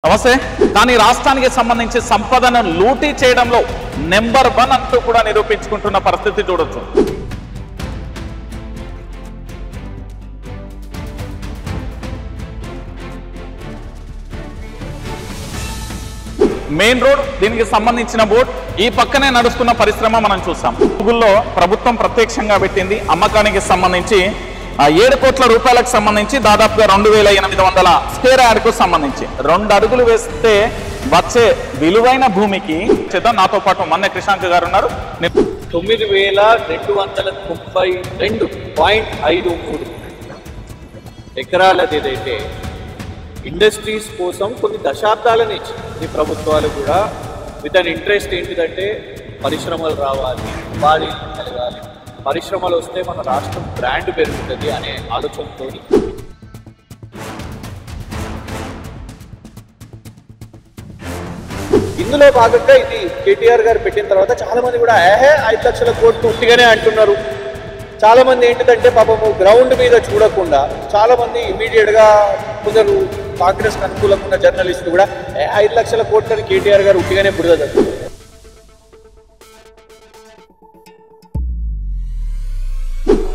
నమస్తే. కానీ రాష్ట్రానికి సంబంధించి సంపదను లూటీ చేయడంలో నెంబర్ 1 అంటూ కూడా నిరూపించుకుంటున్న పరిస్థితి చూడొచ్చు. మెయిన్ రోడ్, దీనికి సంబంధించిన బోర్డు, ఈ పక్కనే నడుస్తున్న పరిశ్రమ మనం చూసాం. గూగుల్లో ప్రభుత్వం ప్రత్యక్షంగా పెట్టింది అమ్మకానికి సంబంధించి 7 కోట్ల రూపాయలకు సంబంధించి దాదాపుగా 2800 స్క్వేర్ యార్డ్కు సంబంధించి 2 అడుగులు వేస్తే వచ్చే విలువైన భూమికి నాతో పాటు మన్నె కృష్ణాంక్ గారు ఉన్నారు. 9232.53 ఎకరాలది ఏదైతే ఇండస్ట్రీస్ కోసం కొన్ని దశాబ్దాల నుంచి ఈ ప్రభుత్వాలు కూడా విత్ అన్ ఇంట్రెస్ట్ ఏంటిదంటే పరిశ్రమలు రావాలి, ఉపాధి కలగాలి, పరిశ్రమలు వస్తే మన రాష్ట్రం బ్రాండ్ పెరుగుతుంది అనే ఆలోచనతో ఇందులో భాగంగా ఇది కేటీఆర్ గారు పెట్టిన తర్వాత చాలా మంది కూడా 5 లక్షల కోట్లు ఉట్టిగానే అంటున్నారు. చాలా మంది ఏంటిదంటే పాపము గ్రౌండ్ మీద చూడకుండా చాలా మంది ఇమీడియట్ గా కొందరు కాంగ్రెస్ అనుకూలంగా ఉన్న జర్నలిస్టులు కూడా 5 లక్షల కోట్లని కేటీఆర్ గారు ఉట్టిగానే బురద.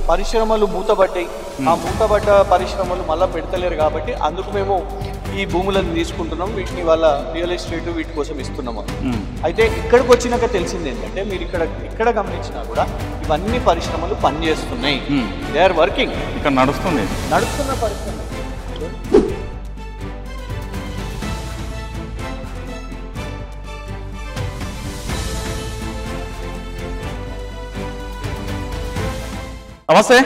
పరిశ్రమలు మూతబడ్డాయి, ఆ మూతబడ్డ పరిశ్రమలు మళ్ళీ పెడతలేరు కాబట్టి అందుకు మేము ఈ భూములను తీసుకుంటున్నాం, వీటిని వాళ్ళ రియల్ ఎస్టేట్ వీటి కోసం ఇస్తున్నాము. అయితే ఇక్కడికి వచ్చినాక తెలిసింది ఏంటంటే మీరు ఇక్కడ గమనించినా కూడా ఇవన్నీ పరిశ్రమలు పనిచేస్తున్నాయి, దే ఆర్ వర్కింగ్, ఇక్కడ నడుస్తున్న పరిశ్రమ. నమస్తే.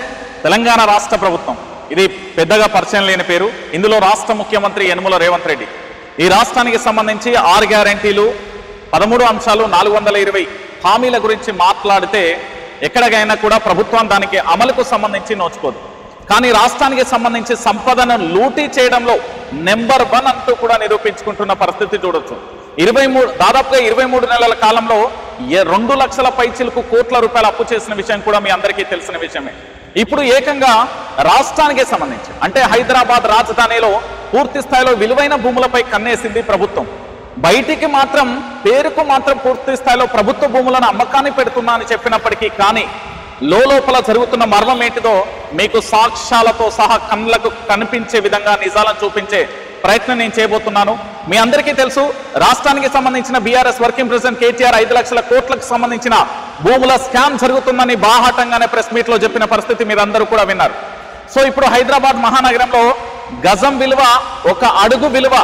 తెలంగాణ రాష్ట్ర ప్రభుత్వం, ఇది పెద్దగా పరిచయం లేని పేరు. ఇందులో రాష్ట్ర ముఖ్యమంత్రి యనుమల రేవంత్ రెడ్డి ఈ రాష్ట్రానికి సంబంధించి 6 గ్యారంటీలు, 13 అంశాలు, 420 హామీల గురించి మాట్లాడితే ఎక్కడికైనా కూడా ప్రభుత్వం దానికి అమలుకు సంబంధించి నోచుకోదు. కానీ రాష్ట్రానికి సంబంధించి సంపదను లూటీ చేయడంలో నెంబర్ 1 అంటూ కూడా నిరూపించుకుంటున్న పరిస్థితి చూడొచ్చు. దాదాపుగా 23 నెలల కాలంలో 2 లక్షల పైచిలకు కోట్ల రూపాయలు అప్పు చేసిన విషయం కూడా మీ అందరికీ తెలిసిన విషయమే. ఇప్పుడు ఏకంగా రాష్ట్రానికి సంబంధించి అంటే హైదరాబాద్ రాజధానిలో పూర్తి స్థాయిలో విలువైన భూములపై కన్నేసింది ప్రభుత్వం. బయటికి మాత్రం పేరుకు మాత్రం పూర్తి స్థాయిలో ప్రభుత్వ భూములను అమ్మకాన్ని పెడుతున్నా అని చెప్పినప్పటికీ కానీ లోపల జరుగుతున్న మర్మం ఏంటిదో మీకు సాక్ష్యాలతో సహా కళ్ళకు కనిపించే విధంగా నిజాలను చూపించే ప్రయత్నం నేను చేయబోతున్నాను. మీ అందరికీ తెలుసు, రాష్ట్రానికి సంబంధించిన బీఆర్ఎస్ వర్కింగ్ ప్రెసిడెంట్ కేటీఆర్ 5 లక్షల కోట్లకు సంబంధించిన భూముల స్కామ్ జరుగుతుందని బాహాటంగానే ప్రెస్ మీట్ లో చెప్పిన పరిస్థితి మీరందరూ కూడా విన్నారు. సో ఇప్పుడు హైదరాబాద్ మహానగరంలో గజం విలువ, 1 అడుగు విలువ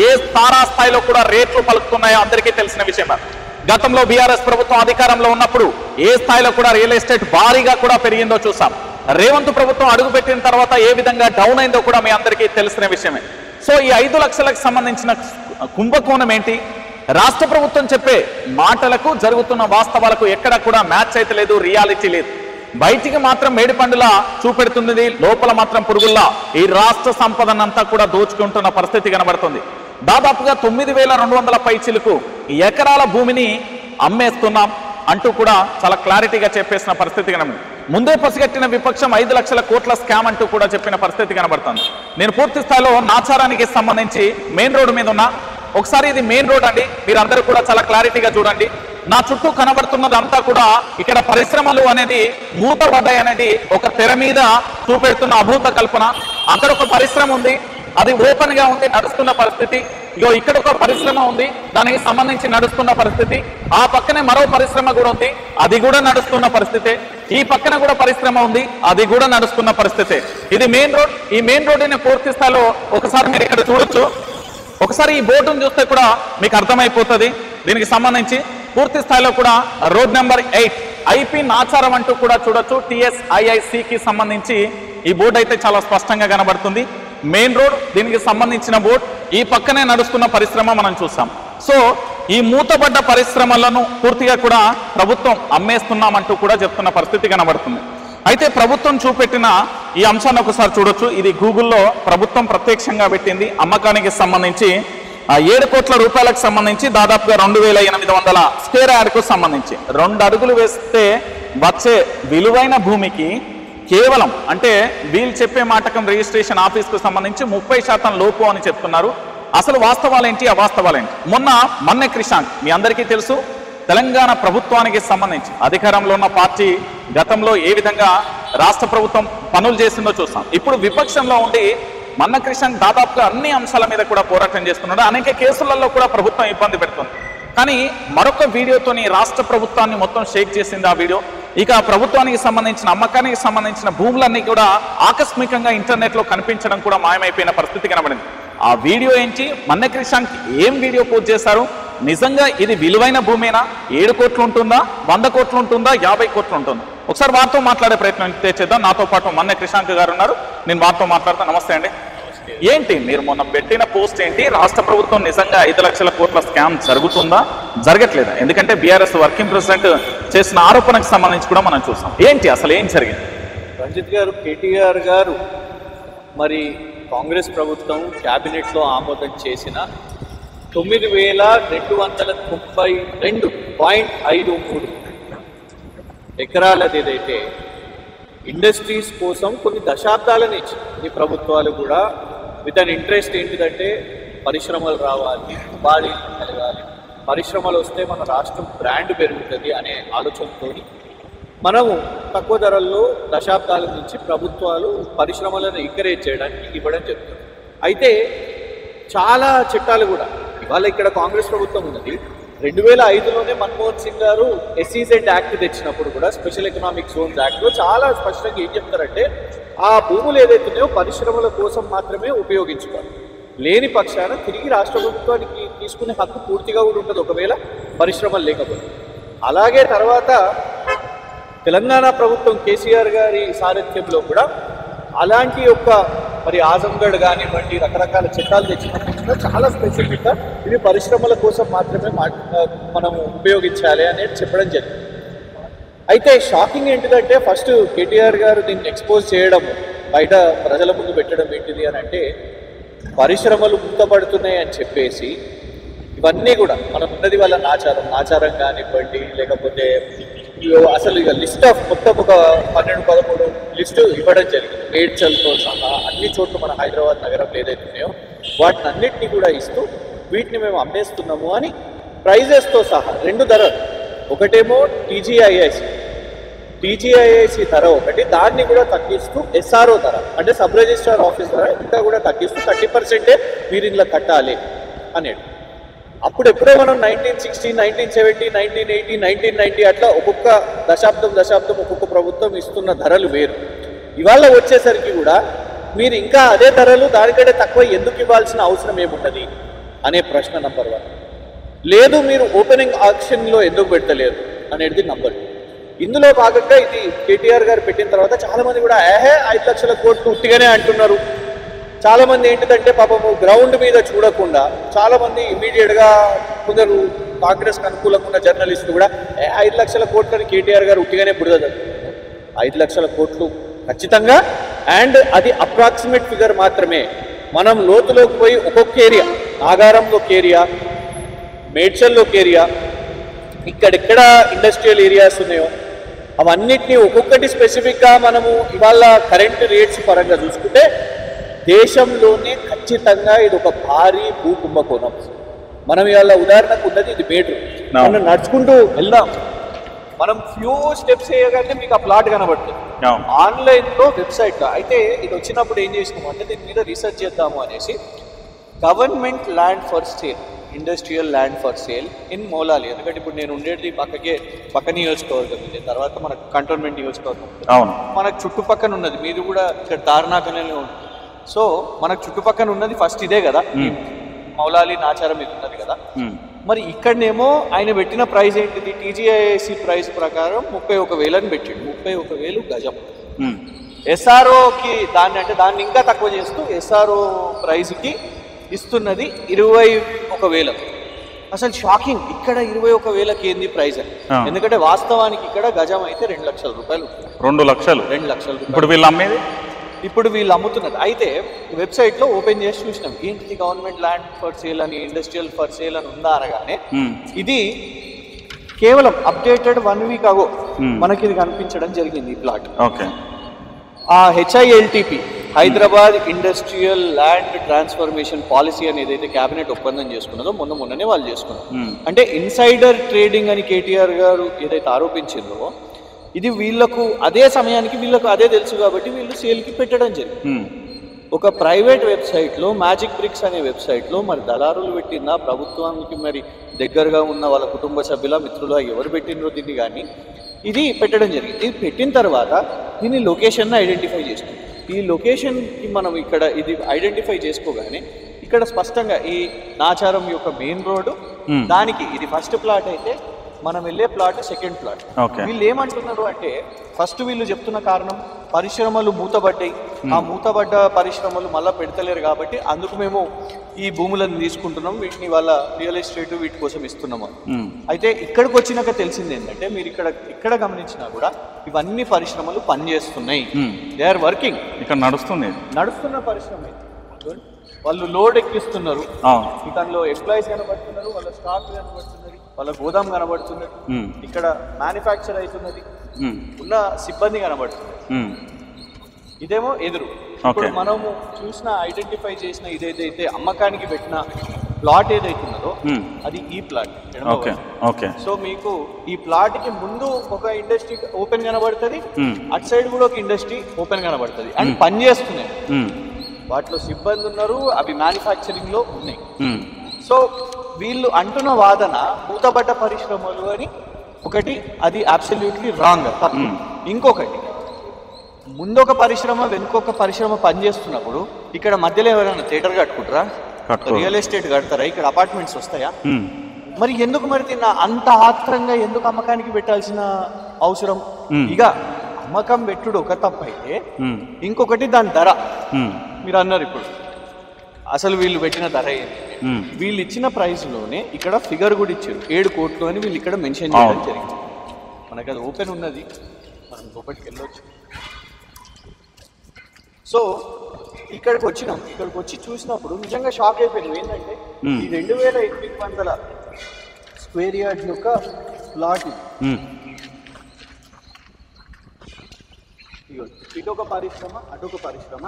ఏ తారాస్థాయిలో కూడా రేట్లు పలుకుతున్నాయో అందరికీ తెలిసిన విషయం. గతంలో బీఆర్ఎస్ ప్రభుత్వం అధికారంలో ఉన్నప్పుడు ఏ స్థాయిలో కూడా రియల్ ఎస్టేట్ భారీగా కూడా పెరిగిందో చూసాం. రేవంత్ ప్రభుత్వం అడుగు పెట్టిన తర్వాత ఏ విధంగా డౌన్ అయిందో కూడా మీ అందరికీ తెలిసిన విషయమే. సో ఈ 5 లక్షలకు సంబంధించిన కుంభకోణం ఏంటి? రాష్ట్ర ప్రభుత్వం చెప్పే మాటలకు జరుగుతున్న వాస్తవాలకు ఎక్కడ కూడా మ్యాచ్ అయితే లేదు, రియాలిటీ లేదు. బయటికి మాత్రం మేడిపండులా చూపెడుతుంది, లోపల మాత్రం పురుగుల్లా ఈ రాష్ట్ర సంపదనంతా కూడా దోచుకుంటున్న పరిస్థితి కనబడుతుంది. దాదాపుగా 9200 పైచిలకు ఎకరాల భూమిని అమ్మేస్తున్నాం అంటూ కూడా చాలా క్లారిటీగా చెప్పేసిన పరిస్థితి కనబడుతుంది. ముందే పసిగట్టిన విపక్షం 5 లక్షల కోట్ల స్కామ్ అంటూ కూడా చెప్పిన పరిస్థితి కనబడుతుంది. నేను పూర్తి స్థాయిలో నాచారానికి సంబంధించి మెయిన్ రోడ్డు మీద ఉన్నా. ఒకసారి ఇది మెయిన్ రోడ్ అండి, మీరందరూ కూడా చాలా క్లారిటీగా చూడండి. నా చుట్టూ కనబడుతున్నదంతా కూడా ఇక్కడ పరిశ్రమలు అనేది మూతపడ్డాయి అనేది ఒక తెర మీద చూపెడుతున్న అభూత కల్పన. అక్కడ ఒక పరిశ్రమ ఉంది, అది ఓపెన్ గా ఉంది, నడుస్తున్న పరిస్థితి. ఇగో ఇక్కడ ఒక పరిశ్రమ ఉంది, దానికి సంబంధించి నడుస్తున్న పరిస్థితి. ఆ పక్కనే మరో పరిశ్రమ కూడా ఉంది, అది కూడా నడుస్తున్న పరిస్థితి. ఈ పక్కన కూడా పరిశ్రమ ఉంది, అది కూడా నడుస్తున్న పరిస్థితి. ఇది మెయిన్ రోడ్. ఈ మెయిన్ రోడ్ పూర్తి స్థాయిలో ఒకసారి మీరు ఇక్కడ చూడొచ్చు. ఒకసారి ఈ బోర్డును చూస్తే కూడా మీకు అర్థమైపోతుంది. దీనికి సంబంధించి పూర్తి స్థాయిలో కూడా రోడ్ నెంబర్ 8 ఐపీ నాచారం అంటూ కూడా చూడొచ్చు. TSIICకి సంబంధించి ఈ బోర్డు అయితే చాలా స్పష్టంగా కనబడుతుంది. మెయిన్ రోడ్, దీనికి సంబంధించిన బోర్డు, ఈ పక్కనే నడుస్తున్న పరిశ్రమ మనం చూసాం. సో ఈ మూతబడ్డ పరిశ్రమలను పూర్తిగా కూడా ప్రభుత్వం అమ్మేస్తున్నామంటూ కూడా చెప్తున్న పరిస్థితి కనబడుతుంది. అయితే ప్రభుత్వం చూపెట్టిన ఈ అంశాన్ని ఒకసారి చూడొచ్చు. ఇది గూగుల్లో ప్రభుత్వం ప్రత్యక్షంగా పెట్టింది అమ్మకానికి సంబంధించి 7 కోట్ల రూపాయలకు సంబంధించి దాదాపుగా 2800 స్క్వేర్ యార్డ్కు సంబంధించి 2 అడుగులు వేస్తే వచ్చే విలువైన భూమికి కేవలం అంటే వీళ్ళు చెప్పే మాటకం రిజిస్ట్రేషన్ ఆఫీస్కు సంబంధించి 30% లోపు అని చెప్తున్నారు. అసలు వాస్తవాలేంటి అవాస్తవాలేంటి? మొన్న మన్నె క్రిషాంక్ మీ అందరికీ తెలుసు, తెలంగాణ ప్రభుత్వానికి సంబంధించి అధికారంలో ఉన్న పార్టీ గతంలో ఏ విధంగా రాష్ట్ర ప్రభుత్వం పనులు చేసిందో చూస్తాం. ఇప్పుడు విపక్షంలో ఉండి మన్నె క్రిషాంక్ దాదాపుగా అన్ని అంశాల మీద కూడా పోరాటం చేస్తున్నాడు. అనేక కేసులలో కూడా ప్రభుత్వం ఇబ్బంది పెడుతుంది. కానీ మరొక వీడియోతోని రాష్ట్ర ప్రభుత్వాన్ని మొత్తం షేక్ చేసింది ఆ వీడియో. ఇక ప్రభుత్వానికి సంబంధించిన అమ్మకానికి సంబంధించిన భూములన్నీ కూడా ఆకస్మికంగా ఇంటర్నెట్లో కనిపించడం కూడా మాయమైపోయిన పరిస్థితి కనబడింది. ఆ వీడియో ఏంటి, మన్నె క్రిషాంక్ ఏం వీడియో పోస్ట్ చేశారు, నిజంగా ఇది విలువైన భూమేనా, 7 కోట్లు ఉంటుందా, 100 కోట్లు ఉంటుందా, 50 కోట్లు ఉంటుందా? ఒకసారి వారితో మాట్లాడే ప్రయత్నం చేద్దాం. నాతో పాటు మన్నె క్రిషాంక్ గారు ఉన్నారు, నేను వారితో మాట్లాడతాను. నమస్తే అండి. ఏంటి మీరు మొన్న పెట్టిన పోస్ట్ ఏంటి, రాష్ట్ర ప్రభుత్వం నిజంగా 5 లక్షల కోట్ల స్కామ్ జరుగుతుందా, జరగట్లేదా? ఎందుకంటే బీఆర్ఎస్ వర్కింగ్ ప్రెసిడెంట్ చేసిన ఆరోపణకు సంబంధించి కూడా మనం చూసాం. ఏంటి అసలు ఏం జరిగింది? రంజిత్ గారు, కేటీఆర్ గారు మరి కాంగ్రెస్ ప్రభుత్వం క్యాబినెట్లో ఆమోదం చేసిన 9,292.53 ఎకరాలది ఏదైతే ఇండస్ట్రీస్ కోసం కొన్ని దశాబ్దాల నుంచి ఈ ప్రభుత్వాలు కూడా విత్ అన్ ఇంట్రెస్ట్ ఏంటిదంటే పరిశ్రమలు రావాలి, ఉపాధి కలగాలి, పరిశ్రమలు వస్తే మన రాష్ట్రం బ్రాండ్ పెరుగుతుంది అనే ఆలోచనతో మనము తక్కువ ధరల్లో దశాబ్దాల నుంచి ప్రభుత్వాలు పరిశ్రమలను ఎంకరేజ్ చేయడానికి ఇవ్వడం జరుగుతుంది. అయితే చాలా చట్టాలు కూడా ఇవాళ ఇక్కడ కాంగ్రెస్ ప్రభుత్వం ఉన్నది. 2005లోనే మన్మోహన్ సింగ్ గారు SEZ యాక్ట్ తెచ్చినప్పుడు కూడా స్పెషల్ ఎకనామిక్ జోన్స్ యాక్ట్లో చాలా స్పష్టంగా ఏం చెప్తారంటే ఆ భూములు ఏదైతున్నాయో పరిశ్రమల కోసం మాత్రమే ఉపయోగించుకోవాలి, లేని పక్షాన తిరిగి రాష్ట్ర ప్రభుత్వానికి తీసుకునే హక్కు పూర్తిగా కూడా ఉంటుంది ఒకవేళ పరిశ్రమలు లేకపోతే. అలాగే తర్వాత తెలంగాణ ప్రభుత్వం కేసీఆర్ గారి సారథ్యంలో కూడా అలాంటి యొక్క మరి ఆజంగఢ్ కానివ్వండి రకరకాల చట్టాలు తెచ్చినప్పుడు చాలా స్పెసిఫిక్గా ఇవి పరిశ్రమల కోసం మాత్రమే మనం ఉపయోగించాలి అనేది చెప్పడం జరిగింది. అయితే షాకింగ్ ఏంటిదంటే ఫస్ట్ కేటీఆర్ గారు దీన్ని ఎక్స్పోజ్ చేయడం, బయట ప్రజల ముందు పెట్టడం ఏంటిది అని అంటే పరిశ్రమలు మూతపడుతున్నాయి అని చెప్పేసి ఇవన్నీ కూడా మనం ఉన్నది వాళ్ళ నాచారం కానివ్వండి, లేకపోతే అసలు ఇక లిస్ట్ ఆఫ్ మొత్తం ఒక 12-13 లిస్టు ఇవ్వడం జరిగింది. మేడ్చల్తో సహా అన్ని చోట్ల మన హైదరాబాద్ నగరంలో ఏదైతే ఉన్నాయో వాటిని అన్నింటినీ కూడా ఇస్తూ వీటిని మేము అమ్మేస్తున్నాము అని ప్రైజెస్తో సహా 2 ధరలు, ఒకటేమో టీజీఐఐసి ధర ఒకటి, దాన్ని కూడా తగ్గిస్తూ SRO ధర అంటే సబ్ రిజిస్ట్రార్ ఆఫీస్ ధర ఇంకా కూడా తగ్గిస్తూ 30% మీరు ఇంట్లో కట్టాలి అనేది. అప్పుడు ఎప్పుడో మనం 1960, 1970, 1980, 1990 అట్లా ఒక్కొక్క దశాబ్దం ఒక్కొక్క ప్రభుత్వం ఇస్తున్న ధరలు వేరు. ఇవాళ వచ్చేసరికి కూడా మీరు ఇంకా అదే ధరలు దానికంటే తక్కువ ఎందుకు ఇవ్వాల్సిన అవసరం ఏమున్నది అనే ప్రశ్న నంబర్ 1. లేదు మీరు ఓపెనింగ్ ఆక్షన్లో ఎందుకు పెట్టలేదు అనేది నంబర్ 2. ఇందులో భాగంగా ఇది కేటీఆర్ గారు పెట్టిన తర్వాత చాలామంది కూడా 5 లక్షల కోట్లు ఉట్టిగానే అంటున్నారు. చాలామంది ఏంటిదంటే పాపము గ్రౌండ్ మీద చూడకుండా చాలామంది ఇమీడియట్గా కొందరు కాంగ్రెస్కి అనుకూలంగా ఉన్న జర్నలిస్టులు కూడా 5 లక్షల కోట్లని కేటీఆర్ గారు ఉట్టిగానే బుడద 5 లక్షల కోట్లు ఖచ్చితంగా, అండ్ అది అప్రాక్సిమేట్ ఫిగర్ మాత్రమే. మనం లోతులోకి పోయి ఒక్కొక్క ఏరియా, నాగారంలో ఒక ఏరియా, మేడ్చల్లో ఒక ఏరియా, ఇక్కడెక్కడ ఇండస్ట్రియల్ ఏరియాస్ ఉన్నాయో అవన్నిటినీ ఒక్కొక్కటి స్పెసిఫిక్గా మనము ఇవాళ కరెంట్ రేట్స్ పరంగా చూసుకుంటే దేశంలోనే ఖచ్చితంగా ఇది ఒక భారీ భూ కుంభకోణం. మనం ఇవాళ ఉదాహరణకు ఉన్నది ఇది మేడ్రు. మనం నడుచుకుంటూ వెళ్దాం, మనం ఫ్యూ స్టెప్స్ వేయగానే మీకు ఆ ప్లాట్ కనబడుతుంది ఆన్లైన్లో, వెబ్సైట్లో. అయితే ఇది వచ్చినప్పుడు ఏం చేసినాము అంటే దీని మీద రీసెర్చ్ చేద్దాము అనేసి government land for sale, industrial land for sale in Moula Ali. ఎందుకంటే ఇప్పుడు నేను ఉండేది పక్క నియోజకవర్గం ఉంది, తర్వాత మనకు కంటోన్మెంట్ నియోజకవర్గం మనకు చుట్టుపక్కన ఉన్నది, మీది కూడా ఇక్కడ దారుణాకనే ఉంటుంది. సో మనకు చుట్టుపక్కన ఉన్నది ఫస్ట్ ఇదే కదా, మౌలాలి నాచారం ఇది ఉన్నది కదా. మరి ఇక్కడనేమో ఆయన పెట్టిన ప్రైస్ ఏంటిది, టీజీఐఐసి ప్రైస్ ప్రకారం 31,000 అని పెట్టిండు. 31,000 గజం. SROకి దాన్ని ఇంకా తక్కువ చేస్తూ SRO ప్రైస్కి ఇస్తున్నది 21,000. అసలు షాకింగ్, ఇక్కడ 21,000కి ఏంది ప్రైస్ అని. ఎందుకంటే వాస్తవానికి ఇక్కడ గజం అయితే 2 లక్షల రూపాయలు. 2 లక్షలు ఇప్పుడు వీళ్ళు అమ్మేది, ఇప్పుడు వీళ్ళు అమ్ముతున్నారు. అయితే వెబ్సైట్లో ఓపెన్ చేసి చూసినాం ఏంటిది గవర్నమెంట్ ల్యాండ్ ఫర్ సేల్ అని, ఇండస్ట్రియల్ ఫర్ సేల్ అని ఉందా అనగానే ఇది కేవలం అప్డేటెడ్ 1 వీక్ అగో మనకి ఇది కనిపించడం జరిగింది ఈ ప్లాట్. ఓకే. ఆ HILTP Hyderabad industrial land transformation policy అని ఏదైతే క్యాబినెట్ ఒప్పందం చేసుకున్నదో మొన్ననే వాళ్ళు చేసుకున్నారు. అంటే ఇన్సైడర్ ట్రేడింగ్ అని కేటీఆర్ గారు ఏదైతే ఆరోపించిందో ఇది వీళ్ళకు అదే సమయానికి వీళ్ళకు అదే తెలుసు కాబట్టి వీళ్ళు సేల్కి పెట్టడం జరిగింది. ఒక ప్రైవేట్ వెబ్సైట్లో మ్యాజిక్ బ్రిక్స్ అనే వెబ్సైట్లో మరి దళారులు పెట్టిందా, ప్రభుత్వానికి మరి దగ్గరగా ఉన్న వాళ్ళ కుటుంబ సభ్యుల మిత్రుల ఎవరు పెట్టినరో దీన్ని కానీ ఇది పెట్టడం జరిగింది. ఇది పెట్టిన తర్వాత దీని లొకేషన్ని ఐడెంటిఫై చేసుకుంది. ఈ లొకేషన్కి మనం ఇక్కడ ఇది ఐడెంటిఫై చేసుకోగానే ఇక్కడ స్పష్టంగా ఈ నాచారం యొక్క మెయిన్ రోడ్డు దానికి ఇది ఫస్ట్ ప్లాట్ అయితే మనం వెళ్ళే ప్లాట్ సెకండ్ ప్లాట్. వీళ్ళు ఏమంటున్నారు అంటే ఫస్ట్ వీళ్ళు చెప్తున్న కారణం పరిశ్రమలు మూతబడ్డాయి, ఆ మూతబడ్డ పరిశ్రమలు మళ్ళీ పెడతలేరు కాబట్టి అందుకు మేము ఈ భూములను తీసుకుంటున్నాం, వీటిని వాళ్ళ రియల్ ఎస్టేట్ వీటి కోసం ఇస్తున్నాము. అయితే ఇక్కడికి వచ్చినాక తెలిసింది ఏంటంటే మీరు ఇక్కడ గమనించినా కూడా ఇవన్నీ పరిశ్రమలు పనిచేస్తున్నాయి, దే ఆర్ వర్కింగ్, ఇక్కడ నడుస్తున్న పరిశ్రమ. వాళ్ళు లోడ్ ఎక్కిస్తున్నారు, దానిలో ఎంప్లాయీస్ కనబడుతున్నారు, వాళ్ళ స్టాక్ కనబడుతున్నది, వాళ్ళ గోదాం కనబడుతున్నది, ఇక్కడ మ్యానుఫ్యాక్చర్ అవుతున్నది, ఉన్న సిబ్బంది కనబడుతుంది. ఇదేమో ఎదురు. ఇప్పుడు మనము చూసిన ఐడెంటిఫై చేసిన ఇదేదైతే అమ్మకానికి పెట్టిన ప్లాట్ ఏదైతున్నదో అది ఈ ప్లాట్. సో మీకు ఈ ప్లాట్ కి ముందు ఒక ఇండస్ట్రీ ఓపెన్ కనబడుతుంది, అటు సైడ్ కూడా ఒక ఇండస్ట్రీ ఓపెన్ కనబడుతుంది అండ్ పనిచేస్తున్నాయి. వాటిలో సిబ్బంది ఉన్నారు, అవి మ్యానుఫ్యాక్చరింగ్ లో ఉన్నాయి. సో వీళ్ళు అంటున్న వాదన మూతబడ్డ పరిశ్రమలు అని ఒకటి, అది అబ్సల్యూట్లీ రాంగ్, తప్పు. ఇంకొకటి ముందొక పరిశ్రమ వెనుకొక పరిశ్రమ పనిచేస్తున్నప్పుడు ఇక్కడ మధ్యలో ఎవరైనా థియేటర్ కట్టుకుంటారా, రియల్ ఎస్టేట్ కడతారా, ఇక్కడ అపార్ట్మెంట్స్ వస్తాయా? మరి ఎందుకు మరి అంత ఆత్రంగా ఎందుకు అమ్మకానికి పెట్టాల్సిన అవసరం? ఇక అమ్మకం పెట్టుడు ఒక తప్పు అయితే ఇంకొకటి దాని ధర. మీరు అన్నారు ఇప్పుడు అసలు వీళ్ళు పెట్టిన ధర ఏంటి, వీళ్ళు ఇచ్చిన ప్రైస్ లోనే ఇక్కడ ఫిగర్ కూడా ఇచ్చారు 7 కోట్లు అని వీళ్ళు ఇక్కడ మెన్షన్ చేయడం జరిగింది. మనకి అది ఓపెన్ ఉన్నది, మనం లోపలికి వెళ్ళొచ్చు. సో ఇక్కడికి వచ్చినాం, ఇక్కడికి వచ్చి చూసినప్పుడు నిజంగా షాక్ అయిపోయినాం. ఏంటంటే ఈ 2800 స్క్వేర్ యార్డ్స్ యొక్క ప్లాట్ ఇదొక పరిశ్రమ, అటొక పరిశ్రమ,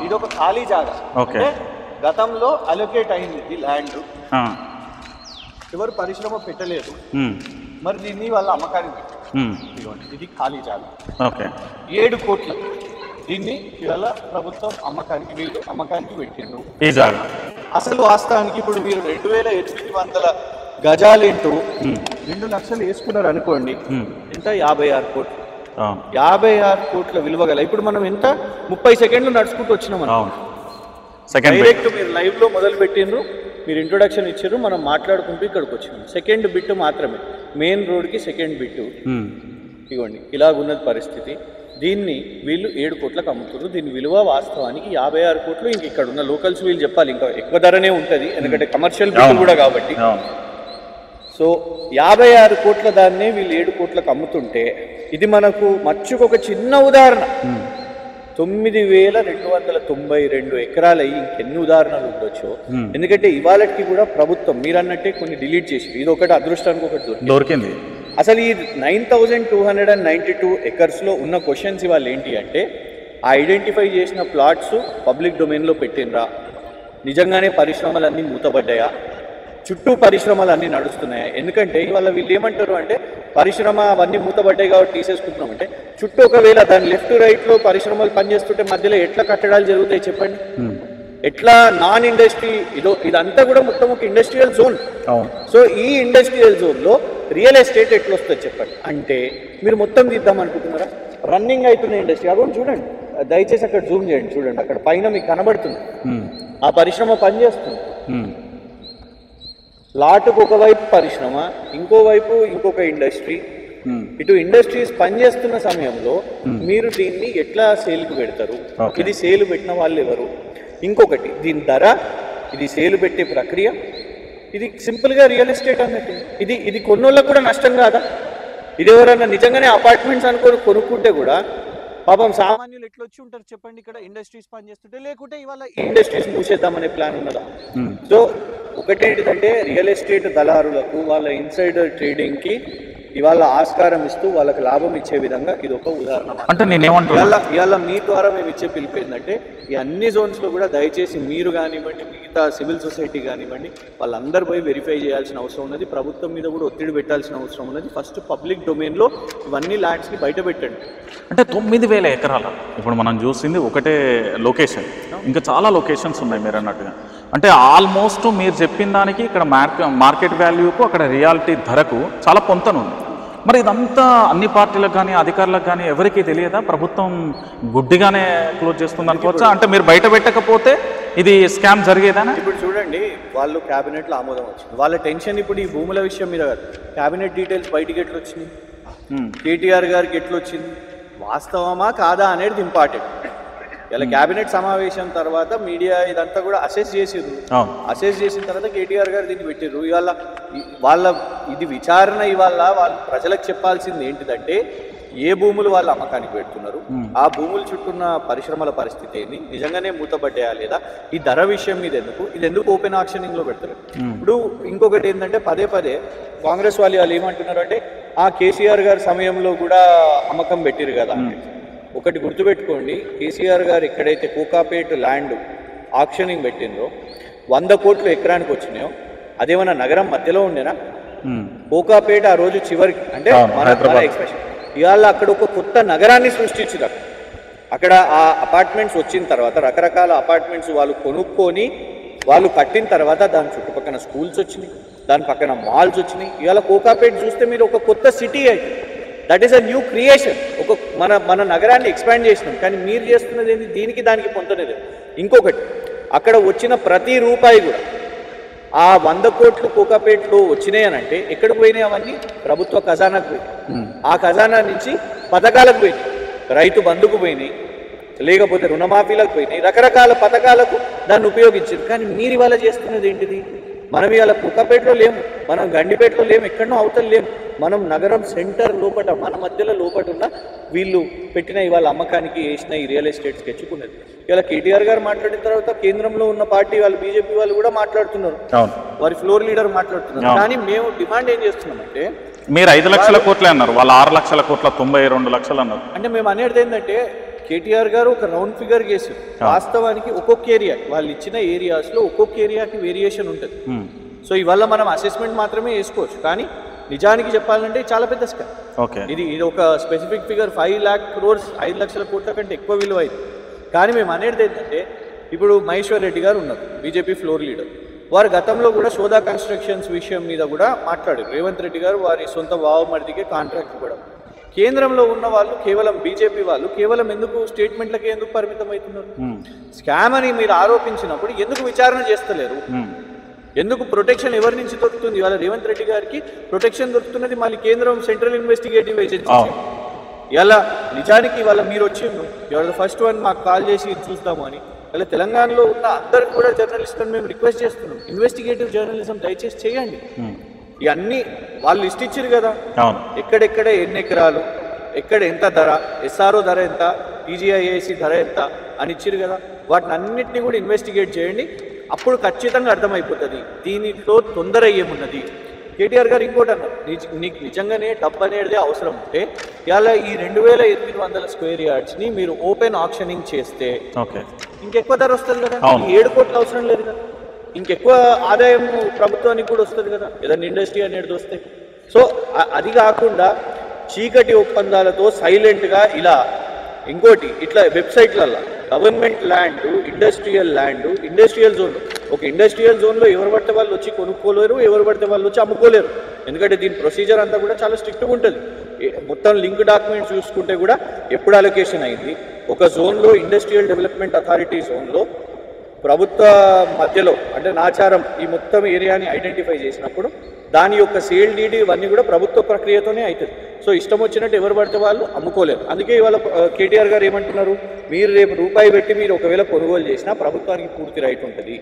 ఇదొక ఖాళీ జాగా. అంటే గతంలో అలొకేట్ అయింది ఇది ల్యాండ్, ఎవరు పరిశ్రమ పెట్టలేదు, మరి దీన్ని వాళ్ళ అమ్మకానికి పెట్టారు. ఇది ఖాళీ జాగా 7 కోట్లు, దీన్ని ఇవాళ ప్రభుత్వం అమ్మకానికి పెట్టిండ్రు ఈ జాగా. అసలు వాస్తవానికి ఇప్పుడు మీరు 2800 గజాలేంటూ 2 లక్షలు వేసుకున్నారు అనుకోండి, ఎంత 56 కోట్లు. 56 కోట్ల విలువ గల. ఇప్పుడు మనం ఎంత 30 సెకండ్లు నడుచుకుంటూ వచ్చినాం. డైరెక్ట్ మీరు లైవ్ లో మొదలు పెట్టిండ్రు, మీరు ఇంట్రొడక్షన్ ఇచ్చారు, మనం మాట్లాడుకుంటూ ఇక్కడికి వచ్చినాం. సెకండ్ బిట్ మాత్రమే, మెయిన్ రోడ్ కి సెకండ్ బిట్. ఇవ్వండి, ఇలాగున్నది పరిస్థితి. దీన్ని వీళ్ళు 7 కోట్లకు అమ్ముతున్నారు. దీని విలువ వాస్తవానికి 56 కోట్లు. ఇంక ఇక్కడ ఉన్న లోకల్స్ వీళ్ళు చెప్పాలి ఇంకా ఎక్కువ ధరనే ఉంటుంది, ఎందుకంటే కమర్షియల్ బిట్ కూడా కాబట్టి. సో 56 కోట్ల దాన్నే వీళ్ళు 7 కోట్లకు అమ్ముతుంటే ఇది మనకు మచ్చుకొక చిన్న ఉదాహరణ. 9292 ఎకరాలు అయ్యి ఇంకెన్ని ఉదాహరణలు ఉండొచ్చో. ఎందుకంటే ఇవాళకి కూడా ప్రభుత్వం మీరు అన్నట్టే కొన్ని డిలీట్ చేసి ఇది ఒకటి అదృష్టానికి ఒకటి దొరికింది. అసలు ఈ 9292 ఎకర్స్ లో ఉన్న క్వశ్చన్స్ ఇవాళ ఏంటి అంటే, ఆ ఐడెంటిఫై చేసిన ప్లాట్స్ పబ్లిక్ డొమైన్ లో పెట్టినరా, నిజంగానే పరిశ్రమలన్నీ మూతబడ్డాయా, చుట్టూ పరిశ్రమలు అన్నీ నడుస్తున్నాయా? ఎందుకంటే ఇవాళ వీళ్ళు ఏమంటారు అంటే పరిశ్రమ అవన్నీ మూతబడ్డాయి కాబట్టి తీసేసుకుంటున్నాం అంటే, చుట్టూ ఒకవేళ దాని లెఫ్ట్ రైట్ లో పరిశ్రమలు పనిచేస్తుంటే మధ్యలో ఎట్లా కట్టడాలు జరుగుతాయి చెప్పండి, ఎట్లా నాన్ ఇండస్ట్రీ ఇదంతా కూడా మొత్తం ఒక ఇండస్ట్రియల్ జోన్. సో ఈ ఇండస్ట్రియల్ జోన్ లో రియల్ ఎస్టేట్ ఎట్లా వస్తుంది చెప్పండి. అంటే మీరు మొత్తం తీద్దాం అనుకుంటున్నారా? రన్నింగ్ అవుతున్న ఇండస్ట్రీ అక్కడ చూడండి, దయచేసి అక్కడ జూమ్ చేయండి, చూడండి అక్కడ పైన మీకు కనబడుతుంది ఆ పరిశ్రమ పనిచేస్తుంది. లాటుకు ఒకవైపు పరిశ్రమ, ఇంకోవైపు ఇంకొక ఇండస్ట్రీ. ఇటు ఇండస్ట్రీస్ పనిచేస్తున్న సమయంలో మీరు దీన్ని ఎట్లా సేల్కి పెడతారు? ఇది సేల్ పెట్టిన వాళ్ళు ఎవరు? ఇంకొకటి దీని ధర, ఇది సేల్ పెట్టే ప్రక్రియ, ఇది సింపుల్ గా రియల్ ఎస్టేట్ అన్నట్టు. ఇది కొన్నోళ్ళకు కూడా నష్టం కాదా? ఇది ఎవరన్నా నిజంగానే అపార్ట్మెంట్స్ అనుకొని కొనుక్కుంటే కూడా పాపం సామాన్యులు ఎట్లా వచ్చి ఉంటారు చెప్పండి ఇక్కడ ఇండస్ట్రీస్ పనిచేస్తుంటే. లేకుంటే ఇవాళ ఇండస్ట్రీస్ మూసేద్దామనే ప్లాన్ ఉన్నదా? సో ఒకటేంటిదంటే రియల్ ఎస్టేట్ దళారులకు వాళ్ళ ఇన్సైడర్ ట్రేడింగ్ కి ఇవాళ ఆస్కారం ఇస్తూ వాళ్ళకి లాభం ఇచ్చే విధంగా ఇది ఒక ఉదాహరణ. అంటే నేనేమంటున్నా ఇవాళ మీ ద్వారా మేము ఇచ్చే పిలుపు ఏంటంటే ఈ అన్ని జోన్స్లో కూడా దయచేసి మీరు కానివ్వండి, మిగతా సివిల్ సొసైటీ కానివ్వండి, వాళ్ళందరూ పోయి వెరిఫై చేయాల్సిన అవసరం ఉన్నది. ప్రభుత్వం మీద కూడా ఒత్తిడి పెట్టాల్సిన అవసరం ఉన్నది. ఫస్ట్ పబ్లిక్ డొమైన్లో ఇవన్నీ ల్యాండ్స్ని బయట పెట్టండి. అంటే 9,000 ఎకరాల ఇప్పుడు మనం చూసింది ఒకటే లొకేషన్, ఇంకా చాలా లొకేషన్స్ ఉన్నాయి మీరు అన్నట్టుగా. అంటే ఆల్మోస్ట్ మీరు చెప్పిన దానికి ఇక్కడ మార్కెట్ వాల్యూకు అక్కడ రియాలిటీ ధరకు చాలా పొంతనుంది. మరి ఇదంతా అన్ని పార్టీలకు కానీ అధికారులకు కానీ ఎవరికీ తెలియదా? ప్రభుత్వం గుడ్డిగానే క్లోజ్ చేస్తుంది అనుకోవచ్చా? అంటే మీరు బయట పెట్టకపోతే ఇది స్కామ్ జరిగేదానా? ఇప్పుడు చూడండి, వాళ్ళు క్యాబినెట్లో ఆమోదం వచ్చింది. వాళ్ళ టెన్షన్ ఇప్పుడు ఈ భూముల విషయం మీద కాదు, క్యాబినెట్ డీటెయిల్స్ బయటికి ఎట్లా వచ్చినాయి, కేటీఆర్ గారికి ఎట్లా వచ్చింది, వాస్తవమా కాదా అనేది ఇంపార్టెంట్. ఇలా క్యాబినెట్ సమావేశం తర్వాత మీడియా ఇదంతా కూడా అసెస్ చేసిర్రు. అసెస్ చేసిన తర్వాత కేటీఆర్ గారు దీన్ని పెట్టిర్రు. ఇవాళ వాళ్ళ ఇది విచారణ. ఇవాళ వాళ్ళు ప్రజలకు చెప్పాల్సింది ఏంటిదంటే ఏ భూములు వాళ్ళు అమ్మకానికి పెడుతున్నారు, ఆ భూముల చుట్టూన్న పరిశ్రమల పరిస్థితి ఏంటి, నిజంగానే మూతపడ్డాయా లేదా, ఈ ధర విషయం మీద ఇది ఎందుకు ఓపెన్ ఆక్షనింగ్ లో పెడతారు. ఇప్పుడు ఇంకొకటి ఏంటంటే పదే పదే కాంగ్రెస్ వాళ్ళు ఏమంటున్నారు అంటే ఆ కేసీఆర్ గారి సమయంలో కూడా అమ్మకం పెట్టిరు కదా. ఒకటి గుర్తుపెట్టుకోండి, కేసీఆర్ గారు ఎక్కడైతే కోకాపేట ల్యాండ్ ఆక్షనింగ్ పెట్టిందో 100 కోట్లు ఎకరానికి వచ్చినాయో అదేమన్నా నగరం మధ్యలో ఉండేనా? కోకాపేట ఆ రోజు చివరికి అంటే మన ఎక్స్ప్రెషన్ ఇవాళ అక్కడ ఒక కొత్త నగరాన్ని సృష్టించారు. అక్కడ ఆ అపార్ట్మెంట్స్ వచ్చిన తర్వాత రకరకాల అపార్ట్మెంట్స్ వాళ్ళు కొనుక్కొని వాళ్ళు కట్టిన తర్వాత దాని చుట్టుపక్కల స్కూల్స్ వచ్చినాయి, దాని పక్కన మాల్స్ వచ్చినాయి. ఇవాళ కోకాపేట చూస్తే మీరు ఒక కొత్త సిటీ అయితే that is a new creation. ఒక మన నగరాన్ని ఎక్స్పాండ్ చేసినాం. కానీ మీరు చేస్తున్నది ఏంటి? దీనికి దానికి పొందలేదు. ఇంకొకటి, అక్కడ వచ్చిన ప్రతి రూపాయి కూడా ఆ 100 కోట్లు కోకాపేటలో వచ్చినాయి అని అంటే ఎక్కడికి పోయినాయి? అవన్నీ ప్రభుత్వ ఖజానాకు పోయినాయి. ఆ ఖజానా నుంచి పథకాలకు పోయినాయి, రైతు బంధుకు పోయినాయి, లేకపోతే రుణమాఫీలకు పోయినాయి, రకరకాల పథకాలకు దాన్ని ఉపయోగించారు. కానీ మీరు ఇవాళ చేస్తున్నది ఏంటిది? మనం ఇవాళ కుక్కపేటలో లేము, మనం గండిపేటలో లేము, ఎక్కడనో అవతల లేము. మనం నగరం సెంటర్ లోపల మన మధ్యలో లోపల ఉన్న వీళ్ళు పెట్టిన ఇవాళ అమ్మకానికి వేసిన ఈ రియల్ ఎస్టేట్ తెచ్చుకున్నది. ఇవాళ కేటీఆర్ గారు మాట్లాడిన తర్వాత కేంద్రంలో ఉన్న పార్టీ వాళ్ళు బీజేపీ వాళ్ళు కూడా మాట్లాడుతున్నారు, వారి ఫ్లోర్ లీడర్ మాట్లాడుతున్నారు. కానీ మేము డిమాండ్ ఏం చేస్తున్నామంటే మీరు 5 లక్షల కోట్లే అన్నారు, వాళ్ళు 6 లక్షల కోట్ల 92 లక్షలు అన్నారు. అంటే మేము అనేది ఏంటంటే కేటీఆర్ గారు ఒక రౌండ్ ఫిగర్ చేశారు. వాస్తవానికి ఒక్కొక్క ఏరియా వాళ్ళు ఇచ్చిన ఏరియాస్లో ఒక్కొక్క ఏరియాకి వేరియేషన్ ఉంటుంది. సో ఇవాళ మనం అసెస్మెంట్ మాత్రమే వేసుకోవచ్చు, కానీ నిజానికి చెప్పాలంటే చాలా పెద్ద స్కామ్. ఇది ఒక స్పెసిఫిక్ ఫిగర్ 5 lakh crores 5 లక్షల కోట్ల కంటే ఎక్కువ విలువ అయింది. కానీ మేము అనేది ఏంటంటే ఇప్పుడు మహేశ్వర్ రెడ్డి గారు ఉన్నారు, బీజేపీ ఫ్లోర్ లీడర్. వారు గతంలో కూడా సోదా కన్స్ట్రక్షన్స్ విషయం మీద కూడా మాట్లాడారు. రేవంత్ రెడ్డి గారు వారి సొంత బావమరిదికే కాంట్రాక్ట్ ఇవ్వడం. కేంద్రంలో ఉన్న వాళ్ళు కేవలం బీజేపీ వాళ్ళు కేవలం ఎందుకు స్టేట్మెంట్లకే ఎందుకు పరిమితం అవుతున్నారు? స్కామ్ అని మీరు ఆరోపించినప్పుడు ఎందుకు విచారణ చేస్తలేరు? ఎందుకు ప్రొటెక్షన్ ఎవరి నుంచి దొరుకుతుంది? ఇవాళ రేవంత్ రెడ్డి గారికి ప్రొటెక్షన్ దొరుకుతున్నది మళ్ళీ కేంద్రం సెంట్రల్ ఇన్వెస్టిగేటివ్ ఏజెన్సీ. ఇలా నిజానికి ఇవాళ మీరు వచ్చిండ్రు, ఇవాళ ఫస్ట్ వన్ మాకు కాల్ చేసి చూస్తాము అని. ఇలా తెలంగాణలో ఉన్న అందరికి కూడా జర్నలిస్టులను మేము రిక్వెస్ట్ చేస్తున్నాం, ఇన్వెస్టిగేటివ్ జర్నలిజం దయచేసి చేయండి. ఇవన్నీ వాళ్ళు లిస్ట్ ఇచ్చారు కదా, ఎక్కడెక్కడ ఎన్ని ఎకరాలు, ఎక్కడ ఎంత ధర, ఎస్ఆర్ఓ ధర ఎంత, టీజీఐఏసీ ధర ఎంత అని ఇచ్చారు కదా, వాటిని అన్నింటినీ కూడా ఇన్వెస్టిగేట్ చేయండి. అప్పుడు ఖచ్చితంగా అర్థమైపోతుంది దీనిలో తొందర ఏమున్నది. కేటీఆర్ గారు ఇంకోటి అన్నారు, నీకు నిజంగానే డబ్బు అనేది అవసరం ఉంటే ఇలా ఈ 2800 స్క్వేర్ యార్డ్స్ని మీరు ఓపెన్ ఆప్షనింగ్ చేస్తే ఇంకెక్కువ ధర వస్తుంది కదా. 7 కోట్లు అవసరం లేదు కదా, ఇంకెక్కువ ఆదాయం ప్రభుత్వానికి కూడా వస్తుంది కదా ఏదైనా ఇండస్ట్రీ అనేది వస్తే. సో అది కాకుండా చీకటి ఒప్పందాలతో సైలెంట్గా ఇలా ఇంకోటి ఇట్లా వెబ్సైట్లలో government land, industrial land, industrial zone, ఒక ఇండస్ట్రియల్ జోన్లో ఎవరు పడితే వాళ్ళు వచ్చి కొనుక్కోలేరు, ఎవరు పడితే వాళ్ళు వచ్చి అమ్ముకోలేరు. ఎందుకంటే దీని ప్రొసీజర్ అంతా కూడా చాలా స్ట్రిక్ట్గా ఉంటుంది. మొత్తం లింక్ డాక్యుమెంట్స్ చూసుకుంటే కూడా ఎప్పుడు అలొకేషన్ అయింది, ఒక జోన్లో ఇండస్ట్రియల్ డెవలప్మెంట్ అథారిటీ జోన్లో ప్రభుత్వ మధ్యలో అంటే నాచారం ఈ మొత్తం ఏరియాని ఐడెంటిఫై చేసినప్పుడు దాని యొక్క సేల్ డీడీ ఇవన్నీ కూడా ప్రభుత్వ ప్రక్రియతోనే అవుతుంది. సో ఇష్టం వచ్చినట్టు ఎవరు పడితే వాళ్ళు అమ్ముకోలేరు. అందుకే ఇవాళ కేటీఆర్ గారు ఏమంటున్నారు, మీరు రేపు రూపాయి పెట్టి మీరు ఒకవేళ కొనుగోలు చేసినా ప్రభుత్వానికి పూర్తి రైట్ ఉంటుంది.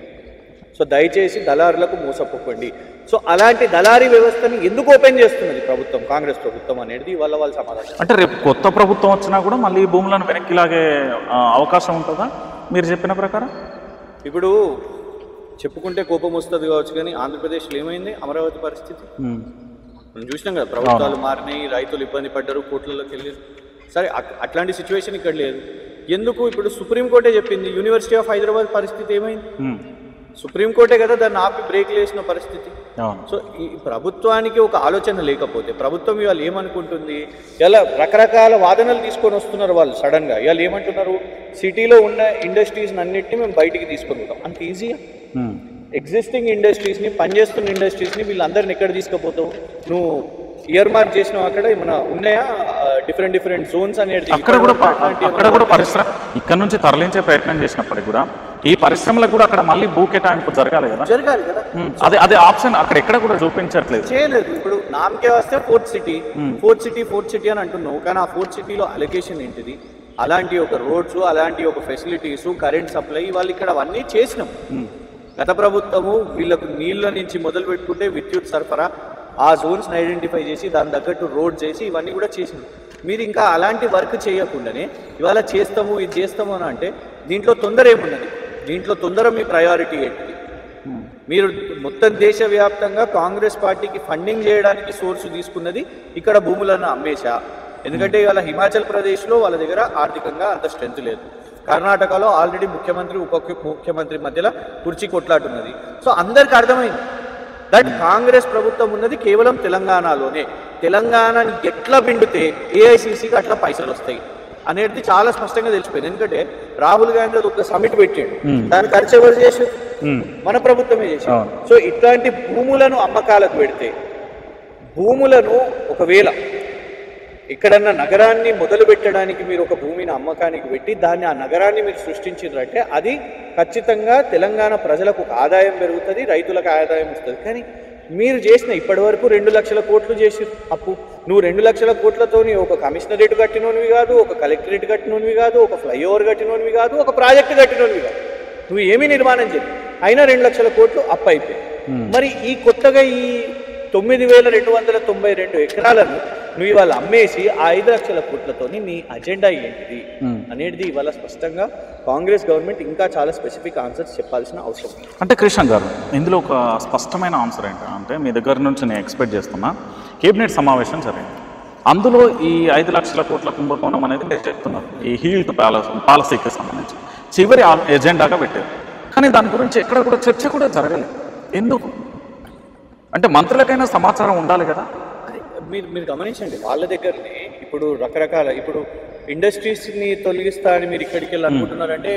సో దయచేసి దళారులకు మోసపోకండి. సో అలాంటి దళారీ వ్యవస్థని ఎందుకు ఓపెన్ చేస్తున్నది ప్రభుత్వం, కాంగ్రెస్ ప్రభుత్వం అనేది ఇవాళ వాళ్ళు సమాధానం. అంటే రేపు కొత్త ప్రభుత్వం వచ్చినా కూడా మళ్ళీ ఈ భూములను వెనక్కిలాగే అవకాశం ఉంటుందా మీరు చెప్పిన ప్రకారం? ఇప్పుడు చెప్పుకుంటే కోపం వస్తుంది కావచ్చు, కానీ ఆంధ్రప్రదేశ్లో ఏమైంది అమరావతి పరిస్థితి? మనం చూసినాం కదా, ప్రభుత్వాలు మారినాయి, రైతులు ఇబ్బంది పడ్డారు, కోట్లలోకి వెళ్ళారు. సరే అట్లాంటి సిచ్యువేషన్ ఇక్కడ లేదు. ఎందుకు ఇప్పుడు సుప్రీంకోర్టే చెప్పింది, యూనివర్సిటీ ఆఫ్ హైదరాబాద్ పరిస్థితి ఏమైంది? సుప్రీంకోర్టే కదా దాన్ని ఆపి బ్రేక్ వేసిన పరిస్థితి. సో ఈ ప్రభుత్వానికి ఒక ఆలోచన లేకపోతే, ప్రభుత్వం ఇవాళ ఏమనుకుంటుంది, ఇలా రకరకాల వాదనలు తీసుకొని వస్తున్నారు వాళ్ళు సడన్గా. ఇవాళ ఏమంటున్నారు, సిటీలో ఉన్న ఇండస్ట్రీస్ని అన్నింటినీ మేము బయటికి తీసుకొని పోతాం. అంత ఈజీగా ఎగ్జిస్టింగ్ ఇండస్ట్రీస్ని, పనిచేస్తున్న ఇండస్ట్రీస్ని వీళ్ళందరిని ఎక్కడ తీసుకుపోతావు? నువ్వు ఇయర్ మార్క్ చేసినావు, అక్కడ ఏమైనా ఉన్నాయా డిఫరెంట్ జోన్స్ అనేది? అక్కడ కూడా పరిశ్రమ ఇక్కడ నుంచి తరలించే ప్రయత్నం చేసినప్పటికీ కూడా ఈ పరిశ్రమలకు కూడా అక్కడ మళ్ళీ భూ కేటాయింపు జరగాలి కదా. అదే ఆప్షన్ అక్కడ ఎక్కడ కూడా చూపించట్లేదు, చేయలేదు. ఇప్పుడు నామకే వస్తే ఫోర్త్ సిటీ అని అంటున్నావు, కానీ ఆ ఫోర్త్ సిటీలో అలొకేషన్ ఏంటిది? అలాంటి ఒక రోడ్స్, అలాంటి ఒక ఫెసిలిటీస్, కరెంట్ సప్లై వాళ్ళు ఇక్కడ అవన్నీ చేసినాం. గత ప్రభుత్వము వీళ్ళకు నీళ్ళ నుంచి మొదలు పెట్టుకుంటే విద్యుత్ సరఫరా, ఆ జోన్స్ని ఐడెంటిఫై చేసి దాని తగ్గట్టు రోడ్ చేసి ఇవన్నీ కూడా చేసినాం. మీరు ఇంకా అలాంటి వర్క్ చేయకుండానే ఇవాళ ఇది చేస్తాము అని అంటే దీంట్లో తొందర ఏమున్నది? దీంట్లో తొందర మీ ప్రయారిటీ ఏంటి? మీరు మొత్తం దేశవ్యాప్తంగా కాంగ్రెస్ పార్టీకి ఫండింగ్ చేయడానికి సోర్సు తీసుకున్నది ఇక్కడ భూములను అమ్మేశా. ఎందుకంటే ఇవాళ హిమాచల్ ప్రదేశ్లో వాళ్ళ దగ్గర ఆర్థికంగా అంత స్ట్రెంత్ లేదు. కర్ణాటకలో ఆల్రెడీ ముఖ్యమంత్రి ఉప ముఖ్యమంత్రి మధ్యలో కుర్చీ కొట్లాటున్నది. సో అందరికి అర్థమైంది దట్ కాంగ్రెస్ ప్రభుత్వం ఉన్నది కేవలం తెలంగాణలోనే. తెలంగాణని ఎట్లా పిండితే ఏఐసిసికి అట్లా పైసలు వస్తాయి అనేది చాలా స్పష్టంగా తెలిసిపోయింది. ఎందుకంటే రాహుల్ గాంధీ ఒక సమిట్ పెట్టాడు, దాని ఖర్చు ఎవరు చేసి? మన ప్రభుత్వమే చేశారు. సో ఇట్లాంటి భూములను అమ్మకాలకు పెడితే, భూములను ఒకవేళ ఇక్కడన్న నగరాన్ని మొదలు పెట్టడానికి మీరు ఒక భూమిని అమ్మకానికి పెట్టి దాన్ని, ఆ నగరాన్ని మీరు సృష్టించారంటే అది ఖచ్చితంగా తెలంగాణ ప్రజలకు ఒక ఆదాయం పెరుగుతుంది, రైతులకు ఆదాయం వస్తుంది. కానీ మీరు చేసిన ఇప్పటి వరకు 2 లక్షల కోట్లు చేసి అప్పు, నువ్వు 2 లక్షల కోట్లతోని ఒక కమిషనరేట్ కట్టినోనివి కాదు, ఒక కలెక్టరేట్ కట్టినోనివి కాదు, ఒక ఫ్లైఓవర్ కట్టినోనివి కాదు, ఒక ప్రాజెక్టు కట్టినోనివి కాదు. నువ్వు ఏమీ నిర్మాణం చేయి, అయినా 2 లక్షల కోట్లు అప్పు అయిపోయి. మరి ఈ కొత్తగా ఈ 9,292 ఎకరాలను నువ్వు ఇవాళ అమ్మేసి ఆ 5 లక్షల కోట్లతోని నీ అజెండా ఏంటిది అనేది ఇవాళ స్పష్టంగా కాంగ్రెస్ గవర్నమెంట్ ఇంకా చాలా స్పెసిఫిక్ ఆన్సర్స్ చెప్పాల్సిన అవసరం. అంటే కృష్ణ గారు, ఇందులో ఒక స్పష్టమైన ఆన్సర్ ఏంటంటే మీ దగ్గర నుంచి నేను ఎక్స్పెక్ట్ చేస్తున్నా, కేబినెట్ సమావేశం జరిగింది, అందులో ఈ 5 లక్షల కోట్ల కుంభకోణం అనేది మీరు చెప్తున్నారు, ఈ హీల్డ్ పాలసీకి సంబంధించి చివరి ఎజెండాగా పెట్టారు. కానీ దాని గురించి ఎక్కడ కూడా చర్చ కూడా జరగలేదు. ఎందుకు అంటే మంత్రులకైనా సమాచారం ఉండాలి కదా. మీరు గమనించండి, వాళ్ళ దగ్గరనే ఇప్పుడు రకరకాల ఇప్పుడు ఇండస్ట్రీస్ని తొలగిస్తా అని మీరు ఇక్కడికి వెళ్ళి అనుకుంటున్నారంటే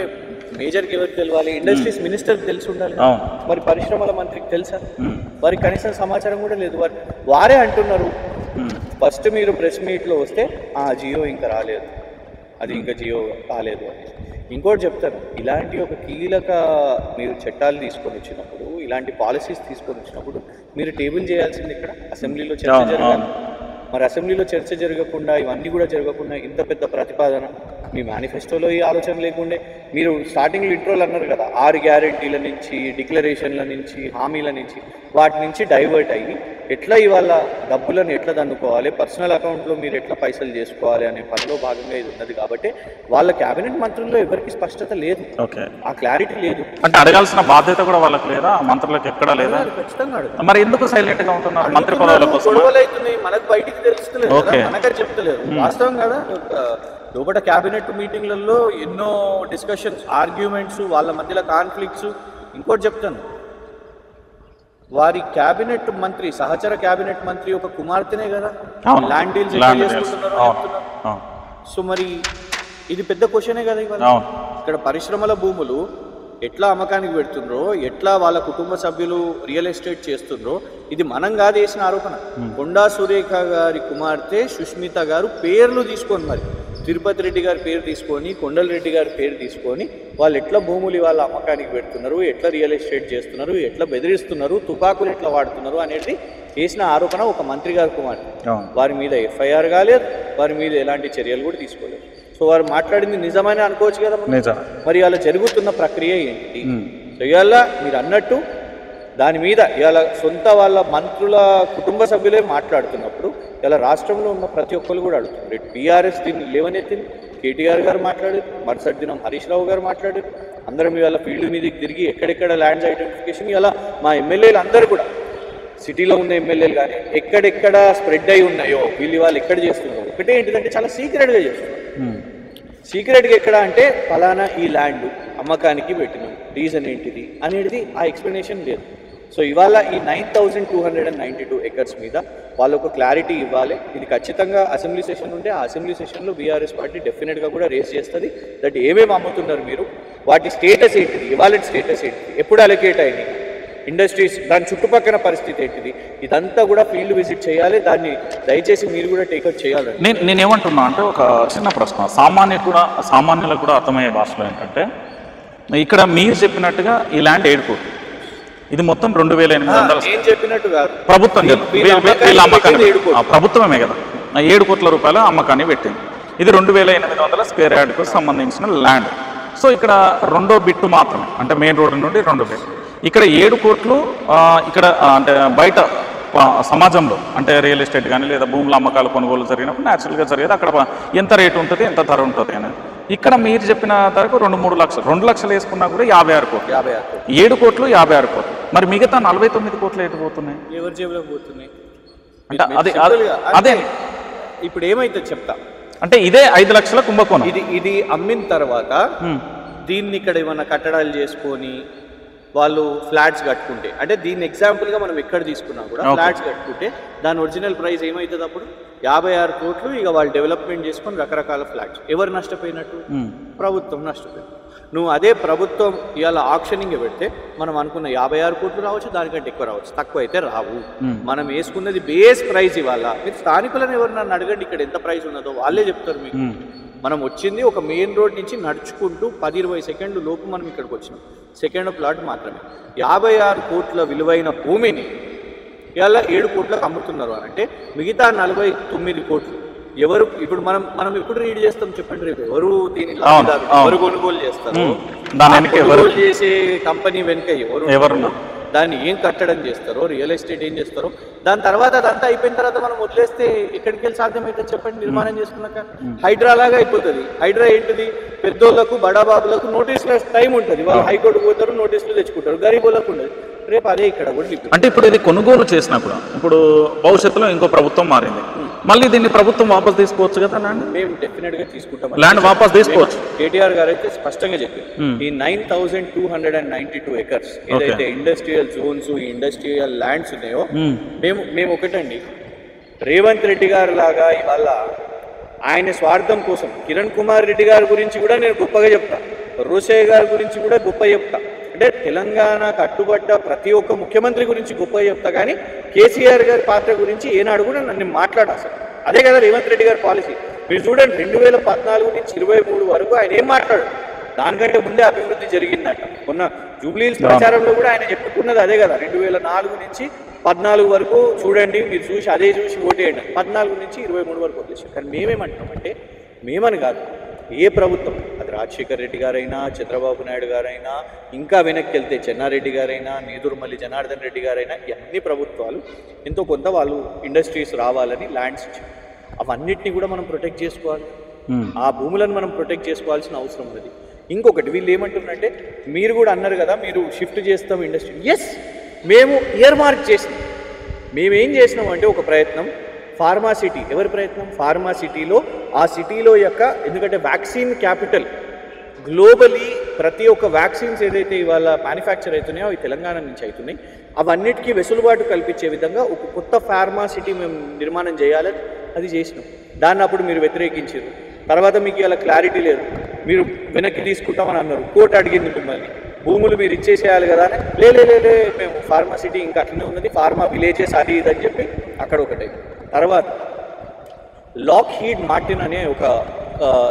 మేజర్కి ఎవరికి తెలియాలి? ఇండస్ట్రీస్ మినిస్టర్కి తెలిసి ఉండాలి. మరి పరిశ్రమల మంత్రికి తెలుసా? వారికి కనీసం సమాచారం కూడా లేదు. వారే అంటున్నారు, ఫస్ట్ మీరు ప్రెస్ మీట్లో వస్తే ఆ జియో ఇంకా రాలేదు, అది ఇంకా జియో కాలేదు అని. ఇంకోటి చెప్తాను, ఇలాంటి ఒక కీలక మీరు చట్టాలు తీసుకొని వచ్చినప్పుడు, ఇలాంటి పాలసీస్ తీసుకొని వచ్చినప్పుడు మీరు టేబుల్ చేయాల్సింది ఇక్కడ అసెంబ్లీలో చర్చ జరగాలి. మరి అసెంబ్లీలో చర్చ జరగకుండా, ఇవన్నీ కూడా జరగకుండా ఇంత పెద్ద ప్రతిపాదన మీ మేనిఫెస్టోలో ఈ ఆలోచన లేకుండే, మీరు స్టార్టింగ్లో ఇంట్రోలు అన్నారు కదా, 6 గ్యారెంటీల నుంచి, డిక్లరేషన్ల నుంచి, హామీల నుంచి, వాటి నుంచి డైవర్ట్ అయ్యి ఎట్లా ఇవాళ డబ్బులను ఎట్లా దండుకోవాలి, పర్సనల్ అకౌంట్లో మీరు ఎట్లా పైసలు చేసుకోవాలి అనే పనిలో భాగంగా ఇది ఉన్నది. కాబట్టి వాళ్ళ క్యాబినెట్ మంత్రుల్లో ఎవరికి స్పష్టత లేదు, ఆ క్లారిటీ లేదు. అంటే అడగాల్సిన బాధ్యత కూడా వాళ్ళకి లేదా, మంత్రులకు ఎక్కడ లేదా? ఖచ్చితంగా మరి ఎందుకు సైలెంట్ గా ఉంటున్నారు? మంత్రి పదవుల కోసం గొడవలు అవుతున్నాయి, మనకు బయటికి తెలుస్తలేదు, మనకే చెప్తలేదు. వాస్తవం కదా, లోపల క్యాబినెట్ మీటింగ్లలో ఎన్నో డిస్కషన్స్, ఆర్గ్యుమెంట్స్, వాళ్ళ మధ్యలో కాన్ఫ్లిక్ట్స్. ఇంకోటి చెప్తాను, వారి క్యాబినెట్ మంత్రి, సహచర క్యాబినెట్ మంత్రి ఒక కుమార్తెనే కదా ల్యాండ్ డీల్స్ చేసుకుంటున్నారు. సో మరి ఇది పెద్ద క్వశ్చనే కదా. ఇవాళ ఇక్కడ పరిశ్రమల భూములు ఎట్లా అమ్మకానికి పెడుతుండ్రో, ఎట్లా వాళ్ళ కుటుంబ సభ్యులు రియల్ ఎస్టేట్ చేస్తుండ్రో, ఇది మనం కాదు వేసిన ఆరోపణ. కొండా సురేఖ గారి కుమార్తె సుష్మిత గారు పేర్లు తీసుకొని, మరి తిరుపతి రెడ్డి గారి పేరు తీసుకొని, కొండల రెడ్డి గారి పేరు తీసుకొని వాళ్ళు ఎట్లా భూములు వాళ్ళ అమ్మకానికి పెడుతున్నారు, ఎట్లా రియల్ ఎస్టేట్ చేస్తున్నారు, ఎట్లా బెదిరిస్తున్నారు, తుపాకులు ఎట్లా వాడుతున్నారు అనేది చేసిన ఆరోపణ ఒక మంత్రి గారి కుమార్తె. వారి మీద ఎఫ్ఐఆర్ కాలేదు, వారి మీద ఎలాంటి చర్యలు కూడా తీసుకోలేదు. సో వారు మాట్లాడింది నిజమని అనుకోవచ్చు కదా. మరి ఇవాళ జరుగుతున్న ప్రక్రియ ఏంటి? సో ఇవాళ మీరు అన్నట్టు దాని మీద ఇవాళ సొంత వాళ్ళ మంత్రుల కుటుంబ సభ్యులే మాట్లాడుతున్నప్పుడు ఇలా రాష్ట్రంలో ఉన్న ప్రతి ఒక్కరు కూడా అడుగుతున్నారు. బీఆర్ఎస్ దీన్ని లేవనెత్తింది, కేటీఆర్ గారు మాట్లాడారు, మరుసటి దినం హరీష్ రావు గారు మాట్లాడారు. అందరం ఇవాళ ఫీల్డ్ మీదకి తిరిగి ఎక్కడెక్కడ ల్యాండ్స్ ఐడెంటిఫికేషన్, ఇలా మా ఎమ్మెల్యేలు అందరూ కూడా సిటీలో ఉన్న ఎమ్మెల్యేలు కానీ ఎక్కడెక్కడ స్ప్రెడ్ అయి ఉన్నాయో వాళ్ళు ఎక్కడ చేస్తున్నారు ఒకటే ఏంటిదంటే చాలా సీక్రెట్గా చేస్తున్నారు. సీక్రెట్గా ఎక్కడ అంటే ఫలానా ఈ ల్యాండ్ అమ్మకానికి పెట్టినాం, రీజన్ ఏంటిది అనేది ఆ ఎక్స్ప్లెనేషన్ లేదు. సో ఇవాళ ఈ 9,292 acres మీద వాళ్ళు ఒక క్లారిటీ ఇవ్వాలి. ఇది ఖచ్చితంగా అసెంబ్లీ సెషన్ ఉంటే ఆ అసెంబ్లీ సెషన్లో బీఆర్ఎస్ పార్టీ డెఫినెట్గా కూడా రేస్ చేస్తుంది. దట్ ఏమేమి అమ్ముతున్నారు మీరు, వాటి స్టేటస్ ఏంటిది, ఇవాళ స్టేటస్ ఏంటిది, ఎప్పుడు అలొకేట్ అయినాయి, ఇండస్ట్రీస్ దాని చుట్టుపక్కల పరిస్థితి ఏంటిది, ఇదంతా కూడా ఫీల్డ్ విజిట్ చేయాలి. దాన్ని దయచేసి మీరు కూడా టేకప్ చేయాలి. నేనేమంటున్నా అంటే ఒక చిన్న ప్రశ్న సామాన్యులకు కూడా అర్థమయ్యే భాషలో ఏంటంటే, ఇక్కడ మీరు చెప్పినట్టుగా ఈ ల్యాండ్ 7 కోట్లు, ఇది మొత్తం 2,800 ఏం చెప్పినట్టు కాదు, ప్రభుత్వం ప్రభుత్వమే కదా 7 కోట్ల రూపాయల అమ్మకాన్ని పెట్టింది. ఇది 2,800 స్క్వేర్ యార్డ్కు సంబంధించిన ల్యాండ్. సో ఇక్కడ రెండో బిట్టు మాత్రమే, అంటే మెయిన్ రోడ్డు నుండి 2 బిట్టు. ఇక్కడ 7 కోట్లు ఇక్కడ అంటే బయట సమాజంలో అంటే రియల్ ఎస్టేట్ కానీ లేదా భూముల అమ్మకాలు కొనుగోలు జరిగినప్పుడు న్యాచురల్గా జరిగేది అక్కడ ఎంత రేటు ఉంటుంది, ఎంత ధర ఉంటుంది అనేది. ఇక్కడ మీరు చెప్పిన ధరకు 2-3 లక్షలు, 2 లక్షలు వేసుకున్నా కూడా 56 కోట్లు, 7 కోట్లు 56 కోట్లు. మరి మిగతా 49 కోట్లు ఎటు పోతున్నాయి, ఎవరి జేబులో పోతున్నాయి అంటే అదే ఇప్పుడు ఏమైతే చెప్తా అంటే ఇదే 5 లక్షల కుంభకోణం. ఇది అమ్మిన తర్వాత దీన్ని ఇక్కడ ఏమన్నా కట్టడాలు చేసుకొని వాళ్ళు ఫ్లాట్స్ కట్టుకుంటే, అంటే దీన్ని ఎగ్జాంపుల్గా మనం ఎక్కడ తీసుకున్నా కూడా ఫ్లాట్స్ కట్టుకుంటే దాని ఒరిజినల్ ప్రైస్ ఏమవుతుంది అప్పుడు 56 కోట్లు. ఇక వాళ్ళు డెవలప్మెంట్ చేసుకొని రకరకాల ఫ్లాట్స్. ఎవరు నష్టపోయినట్టు, ప్రభుత్వం నష్టపోయింది. నువ్వు అదే ప్రభుత్వం ఇవాళ ఆక్షనింగ్ పెడితే మనం అనుకున్న 56 కోట్లు రావచ్చు, దానికంటే ఎక్కువ రావచ్చు, తక్కువ అయితే రావు. మనం వేసుకున్నది బేస్ ప్రైస్. ఇవాళ మీరు స్థానికులను ఎవరినన్నా అడగండి ఇక్కడ ఎంత ప్రైస్ ఉన్నదో వాళ్ళే చెప్తారు మీకు. మనం వచ్చింది ఒక మెయిన్ రోడ్ నుంచి నడుచుకుంటూ 10-20 సెకండ్ల లోపు మనం ఇక్కడికి వచ్చినాం. సెకండ్ ప్లాట్ మాత్రమే 56 కోట్ల విలువైన భూమిని ఇవాళ 7 కోట్లకు అమ్ముతున్నారు అని అంటే మిగతా 49 కోట్లు ఎవరు ఇప్పుడు మనం ఎప్పుడు రీడ్ చేస్తాం చెప్పండి. రేపు ఎవరు దీని ఎవరు కొనుగోలు చేస్తారు, కొనుగోలు చేసే కంపెనీ వెనుక ఎవరు దాన్ని ఏం కట్టడం చేస్తారో, రియల్ ఎస్టేట్ ఏం చేస్తారో, దాని తర్వాత అదంతా అయిపోయిన తర్వాత మనం వదిలేస్తే ఎక్కడికి వెళ్ళి సాధ్యమైతే చెప్పండి. నిర్మాణం చేసుకున్నాక హైడ్రా లాగా అయిపోతుంది. హైడ్రా ఏంటిది, పెద్దోళ్ళకు బడాబాబులకు నోటీసుల టైం ఉంటుంది, వాళ్ళు హైకోర్టు పోతారు, నోటీసులు తెచ్చుకుంటారు, గరీబులకు ఉండదు. రేపు అదే ఇక్కడ కూడా అంటే ఇప్పుడు ఇది కొనుగోలు చేసినప్పుడు ఇప్పుడు భవిష్యత్తులో ఇంకో ప్రభుత్వం మారింది, మళ్ళీ దీన్ని ప్రభుత్వం వాపస్ తీసుకోవచ్చు కదా. మేము డెఫినెట్ గా తీసుకుంటాం, ల్యాండ్ వాపస్ తీసుకోవచ్చు. కేటీఆర్ గారు అయితే స్పష్టంగా చెప్పారు ఈ 9,292 acres ఏదైతే ఇండస్ట్రియల్ జోన్స్, ఈ ఇండస్ట్రియల్ ల్యాండ్స్ ఉన్నాయో మేము ఒకటండి, రేవంత్ రెడ్డి గారు లాగా ఇవాళ ఆయన స్వార్థం కోసం కిరణ్ కుమార్ రెడ్డి గారి గురించి కూడా నేను గొప్పగా చెప్తా, రోషయ్య గారి గురించి కూడా గొప్ప చెప్తా. అంటే తెలంగాణ కట్టుబడ్డ ప్రతి ఒక్క ముఖ్యమంత్రి గురించి గొప్పగా చెప్తా, కానీ కేసీఆర్ గారి పాత్ర గురించి ఏనాడు కూడా నన్ను మాట్లాడాలి. అసలు అదే కదా రేవంత్ రెడ్డి గారి పాలసీ. మీరు చూడండి 2014 నుంచి 23 వరకు ఆయన ఏం మాట్లాడు, దానికంటే ముందే అభివృద్ధి జరిగిందట. మొన్న జూబ్లీహిల్స్ ప్రచారంలో కూడా ఆయన చెప్పుకున్నది అదే కదా. 2004 నుంచి 14 వరకు చూడండి, మీరు చూసి అదే చూసి ఓటేయండి. 14 నుంచి 23 వరకు వదిలేసాం. కానీ మేమేమంటామంటే, మేమని కాదు, ఏ ప్రభుత్వం అది రాజశేఖర్ రెడ్డి గారైనా, చంద్రబాబు నాయుడు గారైనా, ఇంకా వెనక్కి వెళ్తే చెన్నారెడ్డి గారైనా, నేదురుమల్లి జనార్దన్ రెడ్డి గారైనా, అన్ని ప్రభుత్వాలు ఎంతో కొంత వాళ్ళు ఇండస్ట్రీస్ రావాలని ల్యాండ్స్ ఇచ్చారు. అవన్నిటిని కూడా మనం ప్రొటెక్ట్ చేసుకోవాలి. ఆ భూములను మనం ప్రొటెక్ట్ చేసుకోవాల్సిన అవసరం ఉన్నది. ఇంకొకటి వీళ్ళు ఏమంటున్నారంటే, మీరు కూడా అన్నారు కదా మీరు షిఫ్ట్ చేస్తాం ఇండస్ట్రీ. ఎస్, మేము ఇయర్ మార్క్ చేసినాం. మేమేం చేసినాం అంటే ఒక ప్రయత్నం, ఫార్మా సిటీ. ఎవరి ప్రయత్నం? ఫార్మా సిటీలో, ఆ సిటీలో యొక్క, ఎందుకంటే వ్యాక్సిన్ క్యాపిటల్ గ్లోబలీ, ప్రతి ఒక్క వ్యాక్సిన్స్ ఏదైతే ఇవాళ మ్యానుఫ్యాక్చర్ అవుతున్నాయో అవి తెలంగాణ నుంచి అవుతున్నాయి. అవన్నిటికీ వెసులుబాటు కల్పించే విధంగా ఒక కొత్త ఫార్మా సిటీ మేము నిర్మాణం చేయాలని అది చేసినాం. దాన్ని అప్పుడు మీరు వ్యతిరేకించారు. తర్వాత మీకు ఇలా క్లారిటీ లేదు, మీరు వెనక్కి తీసుకుంటామని అన్నారు. కోర్టు అడిగింది మిమ్మల్ని, భూములు మీరు ఇచ్చేసేయాలి కదా అని. లేలే మేము ఫార్మా సిటీ ఇంకా అట్లనే ఉన్నది, ఫార్మా విలేజెస్ అది ఇదని చెప్పి అక్కడ ఒకటే. తర్వాత లాక్హీడ్ మార్టిన్ అనే ఒక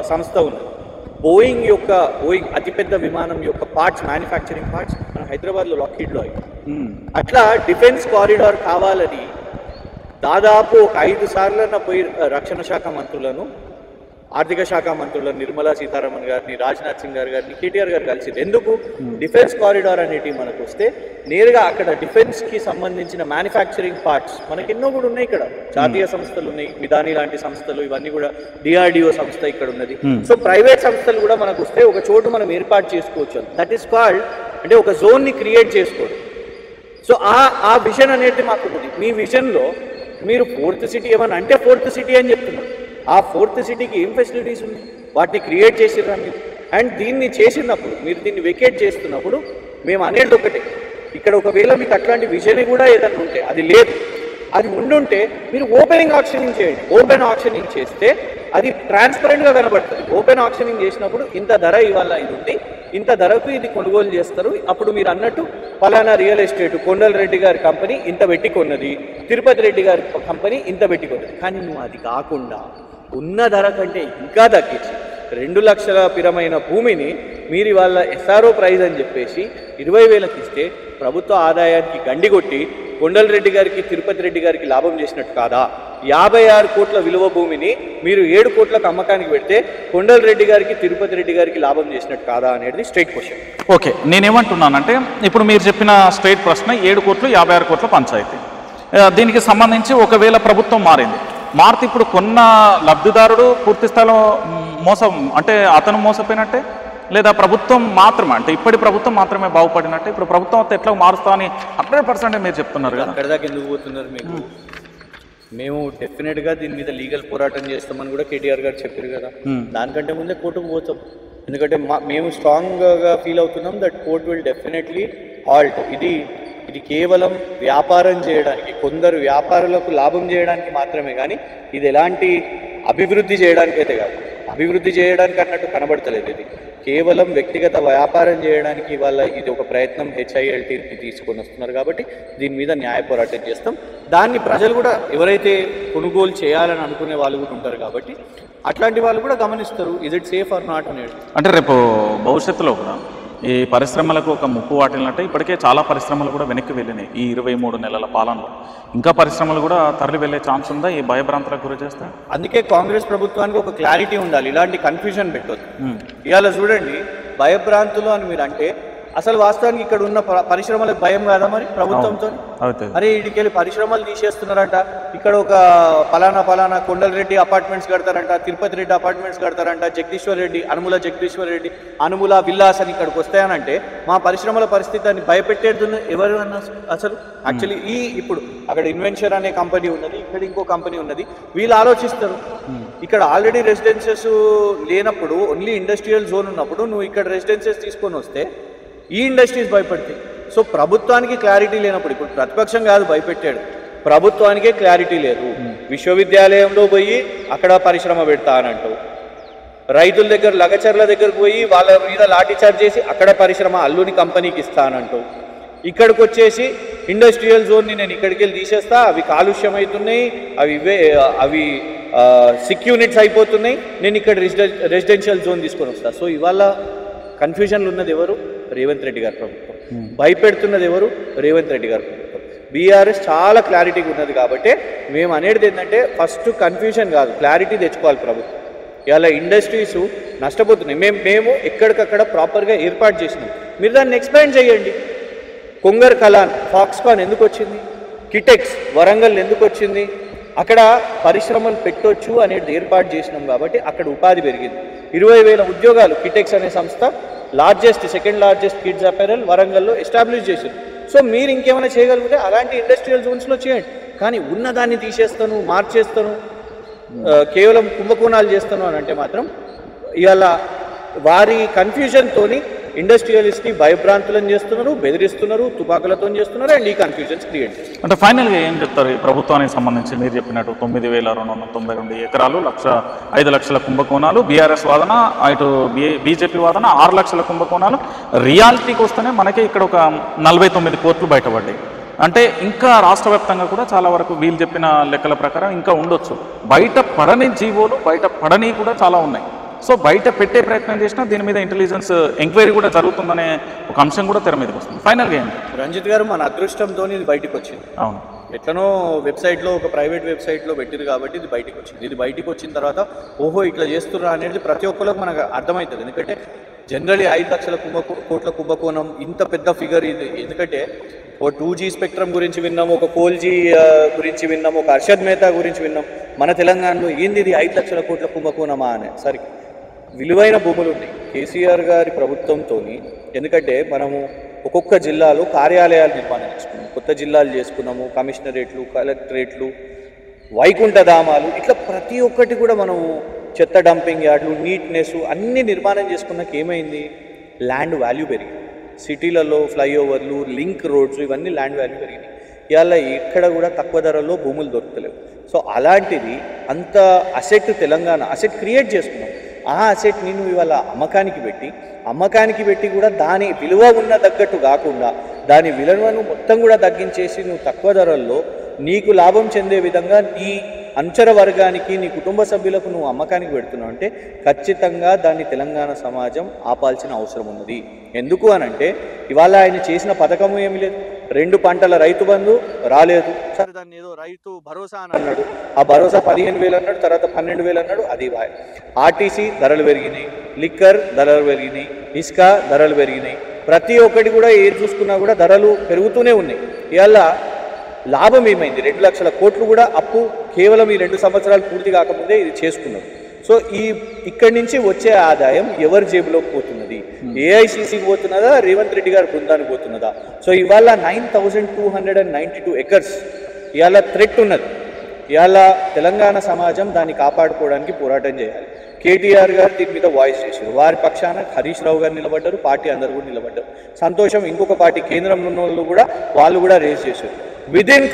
సంస్థ ఉంది. బోయింగ్ అతిపెద్ద విమానం యొక్క పార్ట్స్, మ్యానుఫ్యాక్చరింగ్ పార్ట్స్ మన హైదరాబాద్లో లాక్హీడ్లో అయింది. అట్లా డిఫెన్స్ కారిడార్ కావాలని దాదాపు ఒక 5 సార్లు పోయి రక్షణ శాఖ మంత్రులను, ఆర్థిక శాఖ మంత్రులను, నిర్మలా సీతారామన్ గారిని, రాజ్నాథ్ సింగ్ గారిని, కేటీఆర్ గారు కలిసింది. ఎందుకు? డిఫెన్స్ కారిడార్ అనేటివి మనకు వస్తే నేరుగా అక్కడ డిఫెన్స్కి సంబంధించిన మ్యానుఫ్యాక్చరింగ్ పార్ట్స్ మనకి ఎన్నో కూడా ఉన్నాయి. ఇక్కడ జాతీయ సంస్థలు ఉన్నాయి, మిదాని లాంటి సంస్థలు, ఇవన్నీ కూడా DRDO సంస్థ ఇక్కడ ఉన్నది. సో ప్రైవేట్ సంస్థలు కూడా మనకు వస్తే ఒక చోటు మనం ఏర్పాటు చేసుకోవచ్చు. దట్ ఈస్ కాల్డ్, అంటే ఒక జోన్ని క్రియేట్ చేసుకోవడం. సో ఆ విజన్ అనేది మాకు ఉంది. మీ విజన్లో మీరు 4th సిటీ ఏమన్నా అంటే 4th సిటీ అని చెప్తున్నారు. ఆ 4th సిటీకి ఏం ఫెసిలిటీస్ ఉంది? వాటిని క్రియేట్ చేసిర్రా మీరు? అండ్ దీన్ని చేసినప్పుడు మీరు దీన్ని వెకేట్ చేస్తున్నప్పుడు మేము అనేది ఒకటే, ఇక్కడ ఒకవేళ మీకు అట్లాంటి విజన్ కూడా ఏదైనా ఉంటే, అది లేదు, అది ఉండుంటే మీరు ఓపెనింగ్ ఆప్షనింగ్ చేయండి. ఓపెన్ ఆప్షనింగ్ చేస్తే అది ట్రాన్స్పరెంట్గా కనబడుతుంది. ఓపెన్ ఆప్షనింగ్ చేసినప్పుడు ఇంత ధర ఇవాళ ఇది ఉంది, ఇంత ధరకు ఇది కొనుగోలు చేస్తారు. అప్పుడు మీరు అన్నట్టు ఫలానా రియల్ ఎస్టేట్ కొండల రెడ్డి గారి కంపెనీ ఇంత పెట్టి కొన్నది, తిరుపతి రెడ్డి గారి కంపెనీ ఇంత పెట్టి కొన్నది. కానీ నువ్వు అది కాకుండా ఉన్న ధర కంటే ఇంకా తగ్గించి 2 లక్షల పిరమైన భూమిని మీరు ఇవాళ SRO ప్రైజ్ అని చెప్పేసి 20,000కి ఇస్తే ప్రభుత్వ ఆదాయానికి గండి కొట్టి కొండల రెడ్డి గారికి తిరుపతి రెడ్డి గారికి లాభం చేసినట్టు కాదా? 56 కోట్ల విలువ భూమిని మీరు 7 కోట్లకు అమ్మకానికి పెడితే కొండల రెడ్డి గారికి తిరుపతి రెడ్డి గారికి లాభం చేసినట్టు కాదా అనేది స్ట్రైట్ క్వశ్చన్. ఓకే, నేనేమంటున్నానంటే ఇప్పుడు మీరు చెప్పిన స్ట్రైట్ ప్రశ్న 7 కోట్లు 56 కోట్ల పంచాయతీ. దీనికి సంబంధించి ఒకవేళ ప్రభుత్వం మారితే ఇప్పుడు కొన్న లబ్ధిదారుడు పూర్తి స్థాయిలో మోసం అంటే అతను మోసపోయినట్టే, లేదా ప్రభుత్వం మాత్రమే అంటే ఇప్పటి ప్రభుత్వం మాత్రమే బాగుపడినట్టే? ఇప్పుడు ప్రభుత్వం అంతా ఎట్లా మారుస్తా అని 100% మీరు చెప్తున్నారు కదా. అక్కడ దాకా ఎందుకు పోతున్నారు మీకు? మేము డెఫినెట్గా దీని మీద లీగల్ పోరాటం చేస్తామని కూడా కేటీఆర్ గారు చెప్పారు కదా. దానికంటే ముందే కోర్టుకు పోతాం. ఎందుకంటే మేము స్ట్రాంగ్గా ఫీల్ అవుతున్నాం that court will definitely halt. ఇది కేవలం వ్యాపారం చేయడానికి, కొందరు వ్యాపారులకు లాభం చేయడానికి మాత్రమే, కానీ ఇది ఎలాంటి అభివృద్ధి చేయడానికి అయితే కాదు. అభివృద్ధి చేయడానికి అన్నట్టు కనబడతలేదు. ఇది కేవలం వ్యక్తిగత వ్యాపారం చేయడానికి వాళ్ళ ఇది ఒక ప్రయత్నం HILTకి తీసుకొని వస్తున్నారు. కాబట్టి దీని మీద న్యాయ పోరాటం చేస్తాం. దాన్ని ప్రజలు కూడా ఎవరైతే కొనుగోలు చేయాలని అనుకునే వాళ్ళు కూడా ఉంటారు కాబట్టి అట్లాంటి వాళ్ళు కూడా గమనిస్తారు, is it safe or not అనేది. అంటే రేపు భవిష్యత్తులో కూడా ఈ పరిశ్రమలకు ఒక ముప్పు వాటిల్లంటే ఇప్పటికే చాలా పరిశ్రమలు కూడా వెనక్కి వెళ్ళినాయి ఈ 23 నెలల పాలనలో. ఇంకా పరిశ్రమలు కూడా తరలి వెళ్ళే ఛాన్స్ ఉందా ఈ భయభ్రాంతులకు గురి చేస్తే? అందుకే కాంగ్రెస్ ప్రభుత్వానికి ఒక క్లారిటీ ఉండాలి, ఇలాంటి కన్ఫ్యూజన్ పెట్టొద్దు. ఇవాళ చూడండి, భయభ్రాంతులు అని మీరు అంటే అసలు వాస్తవానికి ఇక్కడ ఉన్న పరిశ్రమలకు భయం కాదా మరి ప్రభుత్వంతో? అరే ఇడికెళ్ళి పరిశ్రమలు తీసేస్తున్నారంట, ఇక్కడ ఒక ఫలానా కొండల రెడ్డి అపార్ట్మెంట్స్ కడతారంట, తిరుపతి రెడ్డి అపార్ట్మెంట్స్ కడతారంట, జగదీశ్వర్ రెడ్డి అనుముల విల్లాస్ అని ఇక్కడికి వస్తాయనంటే మా పరిశ్రమల పరిస్థితిని భయపెట్టేది ఎవరు అన్న అసలు? యాక్చువల్లీ ఇప్పుడు అక్కడ ఇన్వెన్షన్ అనే కంపెనీ ఉన్నది, ఇక్కడ ఇంకో కంపెనీ ఉన్నది. వీళ్ళు ఆలోచిస్తారు, ఇక్కడ ఆల్రెడీ రెసిడెన్సెస్ లేనప్పుడు ఓన్లీ ఇండస్ట్రియల్ జోన్ ఉన్నప్పుడు నువ్వు ఇక్కడ రెసిడెన్సెస్ తీసుకొని వస్తే ఈ ఇండస్ట్రీస్ భయపడతాయి. సో ప్రభుత్వానికి క్లారిటీ లేనప్పుడు, ఇప్పుడు ప్రతిపక్షం కాదు భయపెట్టాడు, ప్రభుత్వానికే క్లారిటీ లేదు. విశ్వవిద్యాలయంలో పోయి అక్కడ పరిశ్రమ పెడతా అని అంటావు, రైతుల దగ్గర లగచర్ల దగ్గరకు పోయి వాళ్ళ మీద లాఠీ చార్జ్ చేసి అక్కడ పరిశ్రమ అల్లుని కంపెనీకి ఇస్తానంటావు. ఇక్కడికి వచ్చేసి ఇండస్ట్రియల్ జోన్ని నేను ఇక్కడికి వెళ్ళి తీసేస్తా, అవి కాలుష్యం అవుతున్నాయి, అవి సిక్ యూనిట్స్ అయిపోతున్నాయి, నేను ఇక్కడ రెసిడెన్షియల్ జోన్ తీసుకొని వస్తా. సో ఇవాళ కన్ఫ్యూజన్లు ఉన్నది ఎవరు? రేవంత్ రెడ్డి గారి ప్రభుత్వం. భయపెడుతున్నది ఎవరు? రేవంత్ రెడ్డి గారి ప్రభుత్వం. బీఆర్ఎస్ చాలా క్లారిటీగా ఉన్నది కాబట్టి మేము అనేది ఏంటంటే ఫస్ట్ కన్ఫ్యూజన్ కాదు, క్లారిటీ తెచ్చుకోవాలి ప్రభుత్వం. ఇలా ఇండస్ట్రీస్ నష్టపోతున్నాయి. మేము ఎక్కడికక్కడ ప్రాపర్గా ఏర్పాటు చేసినాం, మీరు దాన్ని ఎక్స్ప్లెయిన్ చేయండి. కొంగర్ కలాన్ ఫాక్స్కాన్ ఎందుకు వచ్చింది? కిటెక్స్ వరంగల్ ఎందుకు వచ్చింది? అక్కడ పరిశ్రమలు పెట్టొచ్చు అనేది ఏర్పాటు చేసినాం కాబట్టి అక్కడ ఉపాధి పెరిగింది. 20,000 ఉద్యోగాలు కిటెక్స్ అనే సంస్థ సెకండ్ లార్జెస్ట్ కిడ్స్ అపెరల్ వరంగల్లో ఎస్టాబ్లిష్ చేసింది. సో మీరు ఇంకేమైనా చేయగలిగితే అలాంటి ఇండస్ట్రియల్ జోన్స్లో చేయండి. కానీ ఉన్నదాన్ని తీసేస్తాను, మార్చేస్తాను, కేవలం కుంభకోణాలు చేస్తాను అని అంటే మాత్రం ఇవాళ వారి కన్ఫ్యూజన్తోని ఇండస్ట్రియలిస్ట్ని భయభ్రాంతులను చేస్తున్నారు, బెదిరిస్తున్నారు, తుపాకులతో చేస్తున్నారు, అండ్ ఈ కన్ఫ్యూజన్స్ క్రియేట్ చేస్తున్నారు. అంటే ఫైనల్గా ఏం చెప్తారు ఈ ప్రభుత్వానికి సంబంధించి? మీరు చెప్పినట్టు 9,292 ఎకరాలు, 5 లక్షల కుంభకోణాలు, బీఆర్ఎస్ వాదన, ఇటు బీజేపీ వాదన 6 లక్షల కుంభకోణాలు. రియాలిటీకి వస్తేనే మనకి ఇక్కడ ఒక 49 కోట్లు బయటపడ్డాయి. అంటే ఇంకా రాష్ట్ర వ్యాప్తంగా కూడా చాలా వరకు వీళ్ళు చెప్పిన లెక్కల ప్రకారం ఇంకా ఉండొచ్చు. బయట పడని జీవోలు, బయట పడని కూడా చాలా ఉన్నాయి. సో బయట పెట్టే ప్రయత్నం చేసినా దీని మీద ఇంటెలిజెన్స్ ఎంక్వైరీ కూడా జరుగుతుందనే ఒక అంశం కూడా తెర మీదకి వస్తుంది. ఫైనల్గా ఏంటి రంజిత్ గారు, మన అదృష్టంతో ఇది బయటకు వచ్చింది. అవును, ఎట్లనో వెబ్సైట్లో ఒక ప్రైవేట్ వెబ్సైట్లో పెట్టింది కాబట్టి ఇది బయటకు వచ్చింది. ఇది బయటకు వచ్చిన తర్వాత ఓహో ఇట్లా చేస్తున్నా అనేది ప్రతి ఒక్కరికి మనకు అర్థమవుతుంది. ఎందుకంటే జనరలీ 5 లక్షల కోట్ల కుంభకోణం ఇంత పెద్ద ఫిగర్ ఇది. ఎందుకంటే ఓ 2G స్పెక్ట్రమ్ గురించి విన్నాం, ఒక కోల్జీ గురించి విన్నాం, ఒక హర్షద్ మెహతా గురించి విన్నాం. మన తెలంగాణలో ఏంది ఇది 5 లక్షల కోట్ల కుంభకోణమా అనే సరికి విలువైన భూములు ఉన్నాయి కేసీఆర్ గారి ప్రభుత్వంతో. ఎందుకంటే మనము ఒక్కొక్క జిల్లాలో కార్యాలయాలు నిర్మాణం చేసుకున్నాము, కొత్త జిల్లాలు చేసుకున్నాము, కమిషనరేట్లు, కలెక్టరేట్లు, వైకుంఠధామాలు, ఇట్లా ప్రతి ఒక్కటి కూడా మనము చెత్త డంపింగ్ యార్డ్లు, నీట్నెస్ అన్నీ నిర్మాణం చేసుకున్నాక ఏమైంది, ల్యాండ్ వాల్యూ పెరిగింది. సిటీలలో ఫ్లైఓవర్లు, లింక్ రోడ్స్, ఇవన్నీ ల్యాండ్ వాల్యూ పెరిగినాయి. ఇవాళ ఎక్కడ కూడా తక్కువ ధరల్లో భూములు దొరకలేవు. సో అలాంటిది అంత అసెట్ తెలంగాణ అసెట్ క్రియేట్ చేసుకున్నాం. ఆ అసెట్ని నువ్వు ఇవాళ అమ్మకానికి పెట్టి కూడా దాని విలువ ఉన్న తగ్గట్టు కాకుండా దాని విలువను మొత్తం కూడా తగ్గించేసి నువ్వు తక్కువ ధరల్లో నీకు లాభం చెందే విధంగా నీ అంచర వర్గానికి, నీ కుటుంబ సభ్యులకు నువ్వు అమ్మకానికి పెడుతున్నావు అంటే ఖచ్చితంగా దాన్ని తెలంగాణ సమాజం ఆపాల్సిన అవసరం ఉన్నది. ఎందుకు అనంటే ఇవాళ ఆయన చేసిన పథకము ఏమి లేదు. 2 పంటల రైతు బంధు రాలేదు, సరే దాన్ని ఏదో రైతు భరోసా అని అన్నాడు. ఆ భరోసా 15,000 అన్నాడు, తర్వాత 12,000 అన్నాడు, అది ఆర్టీసీ ధరలు పెరిగినాయి, లిక్కర్ ధరలు పెరిగినాయి, ఇసుక ధరలు పెరిగినాయి. ప్రతి ఒక్కటి కూడా ఏది చూసుకున్నా కూడా ధరలు పెరుగుతూనే ఉన్నాయి. ఇవాళ లాభం ఏమైంది, 2 లక్షల కోట్లు కూడా అప్పు కేవలం ఈ 2 సంవత్సరాలు పూర్తి కాకముందే ఇది చేసుకున్నారు. సో ఇక్కడి నుంచి వచ్చే ఆదాయం ఎవరి జేబులోకి పోతున్నది, ఏఐసిసికి పోతున్నదా, రేవంత్ రెడ్డి గారి బృందానికి పోతున్నదా? సో ఇవాళ 9,292 ఎకర్స్ ఇవాళ థ్రెట్ ఉన్నది. ఇవాళ తెలంగాణ సమాజం దాన్ని కాపాడుకోవడానికి పోరాటం చేయాలి. కేటీఆర్ గారు దీని మీద వాయిస్ చేశారు, వారి పక్షాన హరీష్ రావు గారు నిలబడ్డారు, పార్టీ అందరూ కూడా నిలబడ్డారు. సంతోషం. ఇంకొక పార్టీ కేంద్రంలో ఉన్న వాళ్ళు కూడా రేస్ చేశారు. విదిన్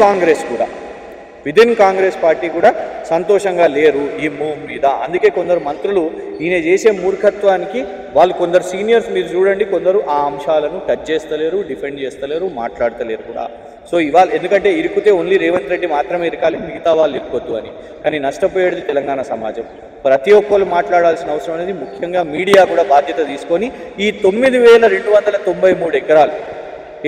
కాంగ్రెస్ పార్టీ కూడా సంతోషంగా లేరు ఈ మూవ్ మీద. అందుకే కొందరు మంత్రులు ఈయన చేసే మూర్ఖత్వానికి వాళ్ళు కొందరు సీనియర్స్ మీరు చూడండి, కొందరు ఆ అంశాలను టచ్ చేస్తలేరు, డిఫెండ్ చేస్తలేరు, మాట్లాడతలేరు కూడా. సో ఇవాళ ఎందుకంటే ఇరుకుతే ఓన్లీ రేవంత్ రెడ్డి మాత్రమే ఇరకాలి, మిగతా వాళ్ళు ఇరుకొద్దు అని. కానీ నష్టపోయేది తెలంగాణ సమాజం. ప్రతి ఒక్కరు మాట్లాడాల్సిన అవసరం అనేది, ముఖ్యంగా మీడియా కూడా బాధ్యత తీసుకొని ఈ 9,293 ఎకరాలు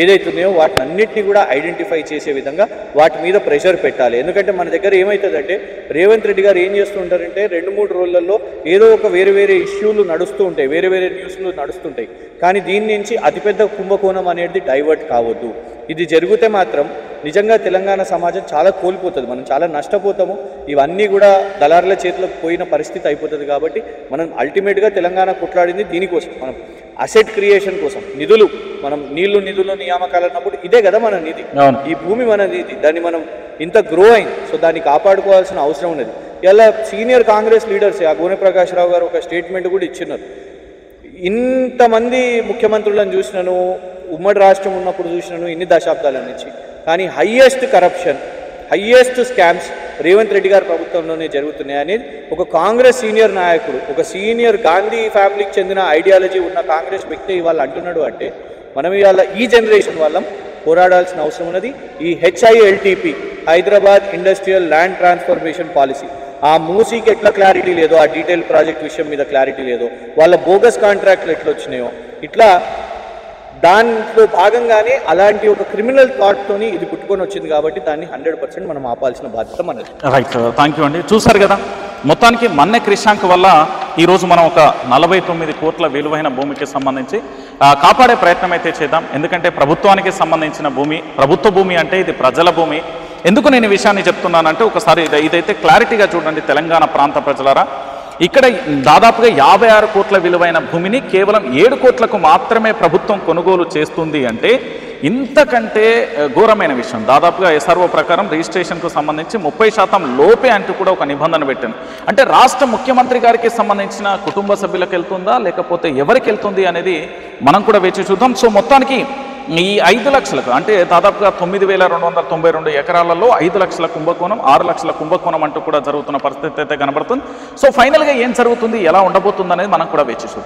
ఏదైతున్నాయో వాటిని అన్నింటినీ కూడా ఐడెంటిఫై చేసే విధంగా వాటి మీద ప్రెషర్ పెట్టాలి. ఎందుకంటే మన దగ్గర ఏమవుతుందంటే రేవంత్ రెడ్డి గారు ఏం చేస్తూ ఉంటారంటే 2-3 రోజులలో ఏదో ఒక వేరే ఇష్యూలు నడుస్తూ ఉంటాయి, వేరే న్యూస్లు నడుస్తుంటాయి. కానీ దీని నుంచి అతిపెద్ద కుంభకోణం అనేది డైవర్ట్ కావద్దు. ఇది జరిగితే మాత్రం నిజంగా తెలంగాణ సమాజం చాలా కోల్పోతుంది, మనం చాలా నష్టపోతాము. ఇవన్నీ కూడా దళారుల చేతులకు పోయిన పరిస్థితి అయిపోతుంది. కాబట్టి మనం అల్టిమేట్గా తెలంగాణ కొట్లాడింది దీనికోసం, మనం అసెట్ క్రియేషన్ కోసం. నిధులు, మనం నిధులు నియామకాలు అన్నప్పుడు ఇదే కదా మన నిధి, ఈ భూమి మన నిధి. దాన్ని మనం ఇంత గ్రో అయింది, సో దాన్ని కాపాడుకోవాల్సిన అవసరం ఉన్నది. ఇలా సీనియర్ కాంగ్రెస్ లీడర్స్ ఆ గోనె ప్రకాష్ రావు గారు ఒక స్టేట్మెంట్ కూడా ఇచ్చినారు. ఇంతమంది ముఖ్యమంత్రులను చూసినాను, ఉమ్మడి రాష్ట్రం ఉన్నప్పుడు చూసినాను ఇన్ని దశాబ్దాల నుంచి, కానీ highest corruption, highest scams Revanth Reddy గారి ప్రభుత్వంలోనే జరుగుతున్నాయి అనేది ఒక కాంగ్రెస్ సీనియర్ నాయకుడు, ఒక సీనియర్ గాంధీ ఫ్యామిలీకి చెందిన ఐడియాలజీ ఉన్న కాంగ్రెస్ వ్యక్తి ఇవాళ అంటున్నాడు అంటే మనం ఇవాళ ఈ జనరేషన్ వాళ్ళం పోరాడాల్సిన అవసరం ఉన్నది. ఈ HILTP Hyderabad industrial land transformation policy, ఆ మూసీకి ఎట్లా క్లారిటీ లేదో, ఆ డీటెయిల్ ప్రాజెక్ట్ విషయం మీద క్లారిటీ లేదో, వాళ్ళ బోగస్ కాంట్రాక్ట్లు ఎట్లా వచ్చినాయో, ఇట్లా దాంట్లో భాగంగానే అలాంటి ఒక క్రిమినల్ థాట్తోని ఇది పుట్టుకొని వచ్చింది. కాబట్టి దాన్ని 100% మనం ఆపాల్సిన బాధ్యత మనది. రైట్ సార్, థ్యాంక్ యూ అండి. చూసారు కదా, మొత్తానికి మన్నె క్రిషాంక్ వల్ల ఈరోజు మనం ఒక 49 కోట్ల విలువైన భూమికి సంబంధించి కాపాడే ప్రయత్నం అయితే చేద్దాం. ఎందుకంటే ప్రభుత్వానికి సంబంధించిన భూమి, ప్రభుత్వ భూమి అంటే ఇది ప్రజల భూమి. ఎందుకు నేను ఈ విషయాన్ని చెప్తున్నానంటే ఒకసారి ఇదైతే క్లారిటీగా చూడండి తెలంగాణ ప్రాంత ప్రజలారా. ఇక్కడ దాదాపుగా 56 కోట్ల విలువైన భూమిని కేవలం 7 కోట్లకు మాత్రమే ప్రభుత్వం కొనుగోలు చేస్తుంది అంటే ఇంతకంటే ఘోరమైన విషయం. దాదాపుగా SRO ప్రకారం రిజిస్ట్రేషన్కు సంబంధించి 30% లోపే అంటూ కూడా ఒక నిబంధన పెట్టాను. అంటే రాష్ట్ర ముఖ్యమంత్రి గారికి సంబంధించిన కుటుంబ సభ్యులకు వెళ్తుందా లేకపోతే ఎవరికి వెళ్తుంది అనేది మనం కూడా వేచి చూద్దాం. సో మొత్తానికి ఈ 5 లక్షలకు అంటే దాదాపుగా 9,292 ఎకరాలలో 5 లక్షల కుంభకోణం, 6 లక్షల కుంభకోణం అంటూ కూడా జరుగుతున్న పరిస్థితి అయితే కనబడుతుంది. సో ఫైనల్గా ఏం జరుగుతుంది, ఎలా ఉండబోతుంది అనేది మనం కూడా వేచి చూద్దాం.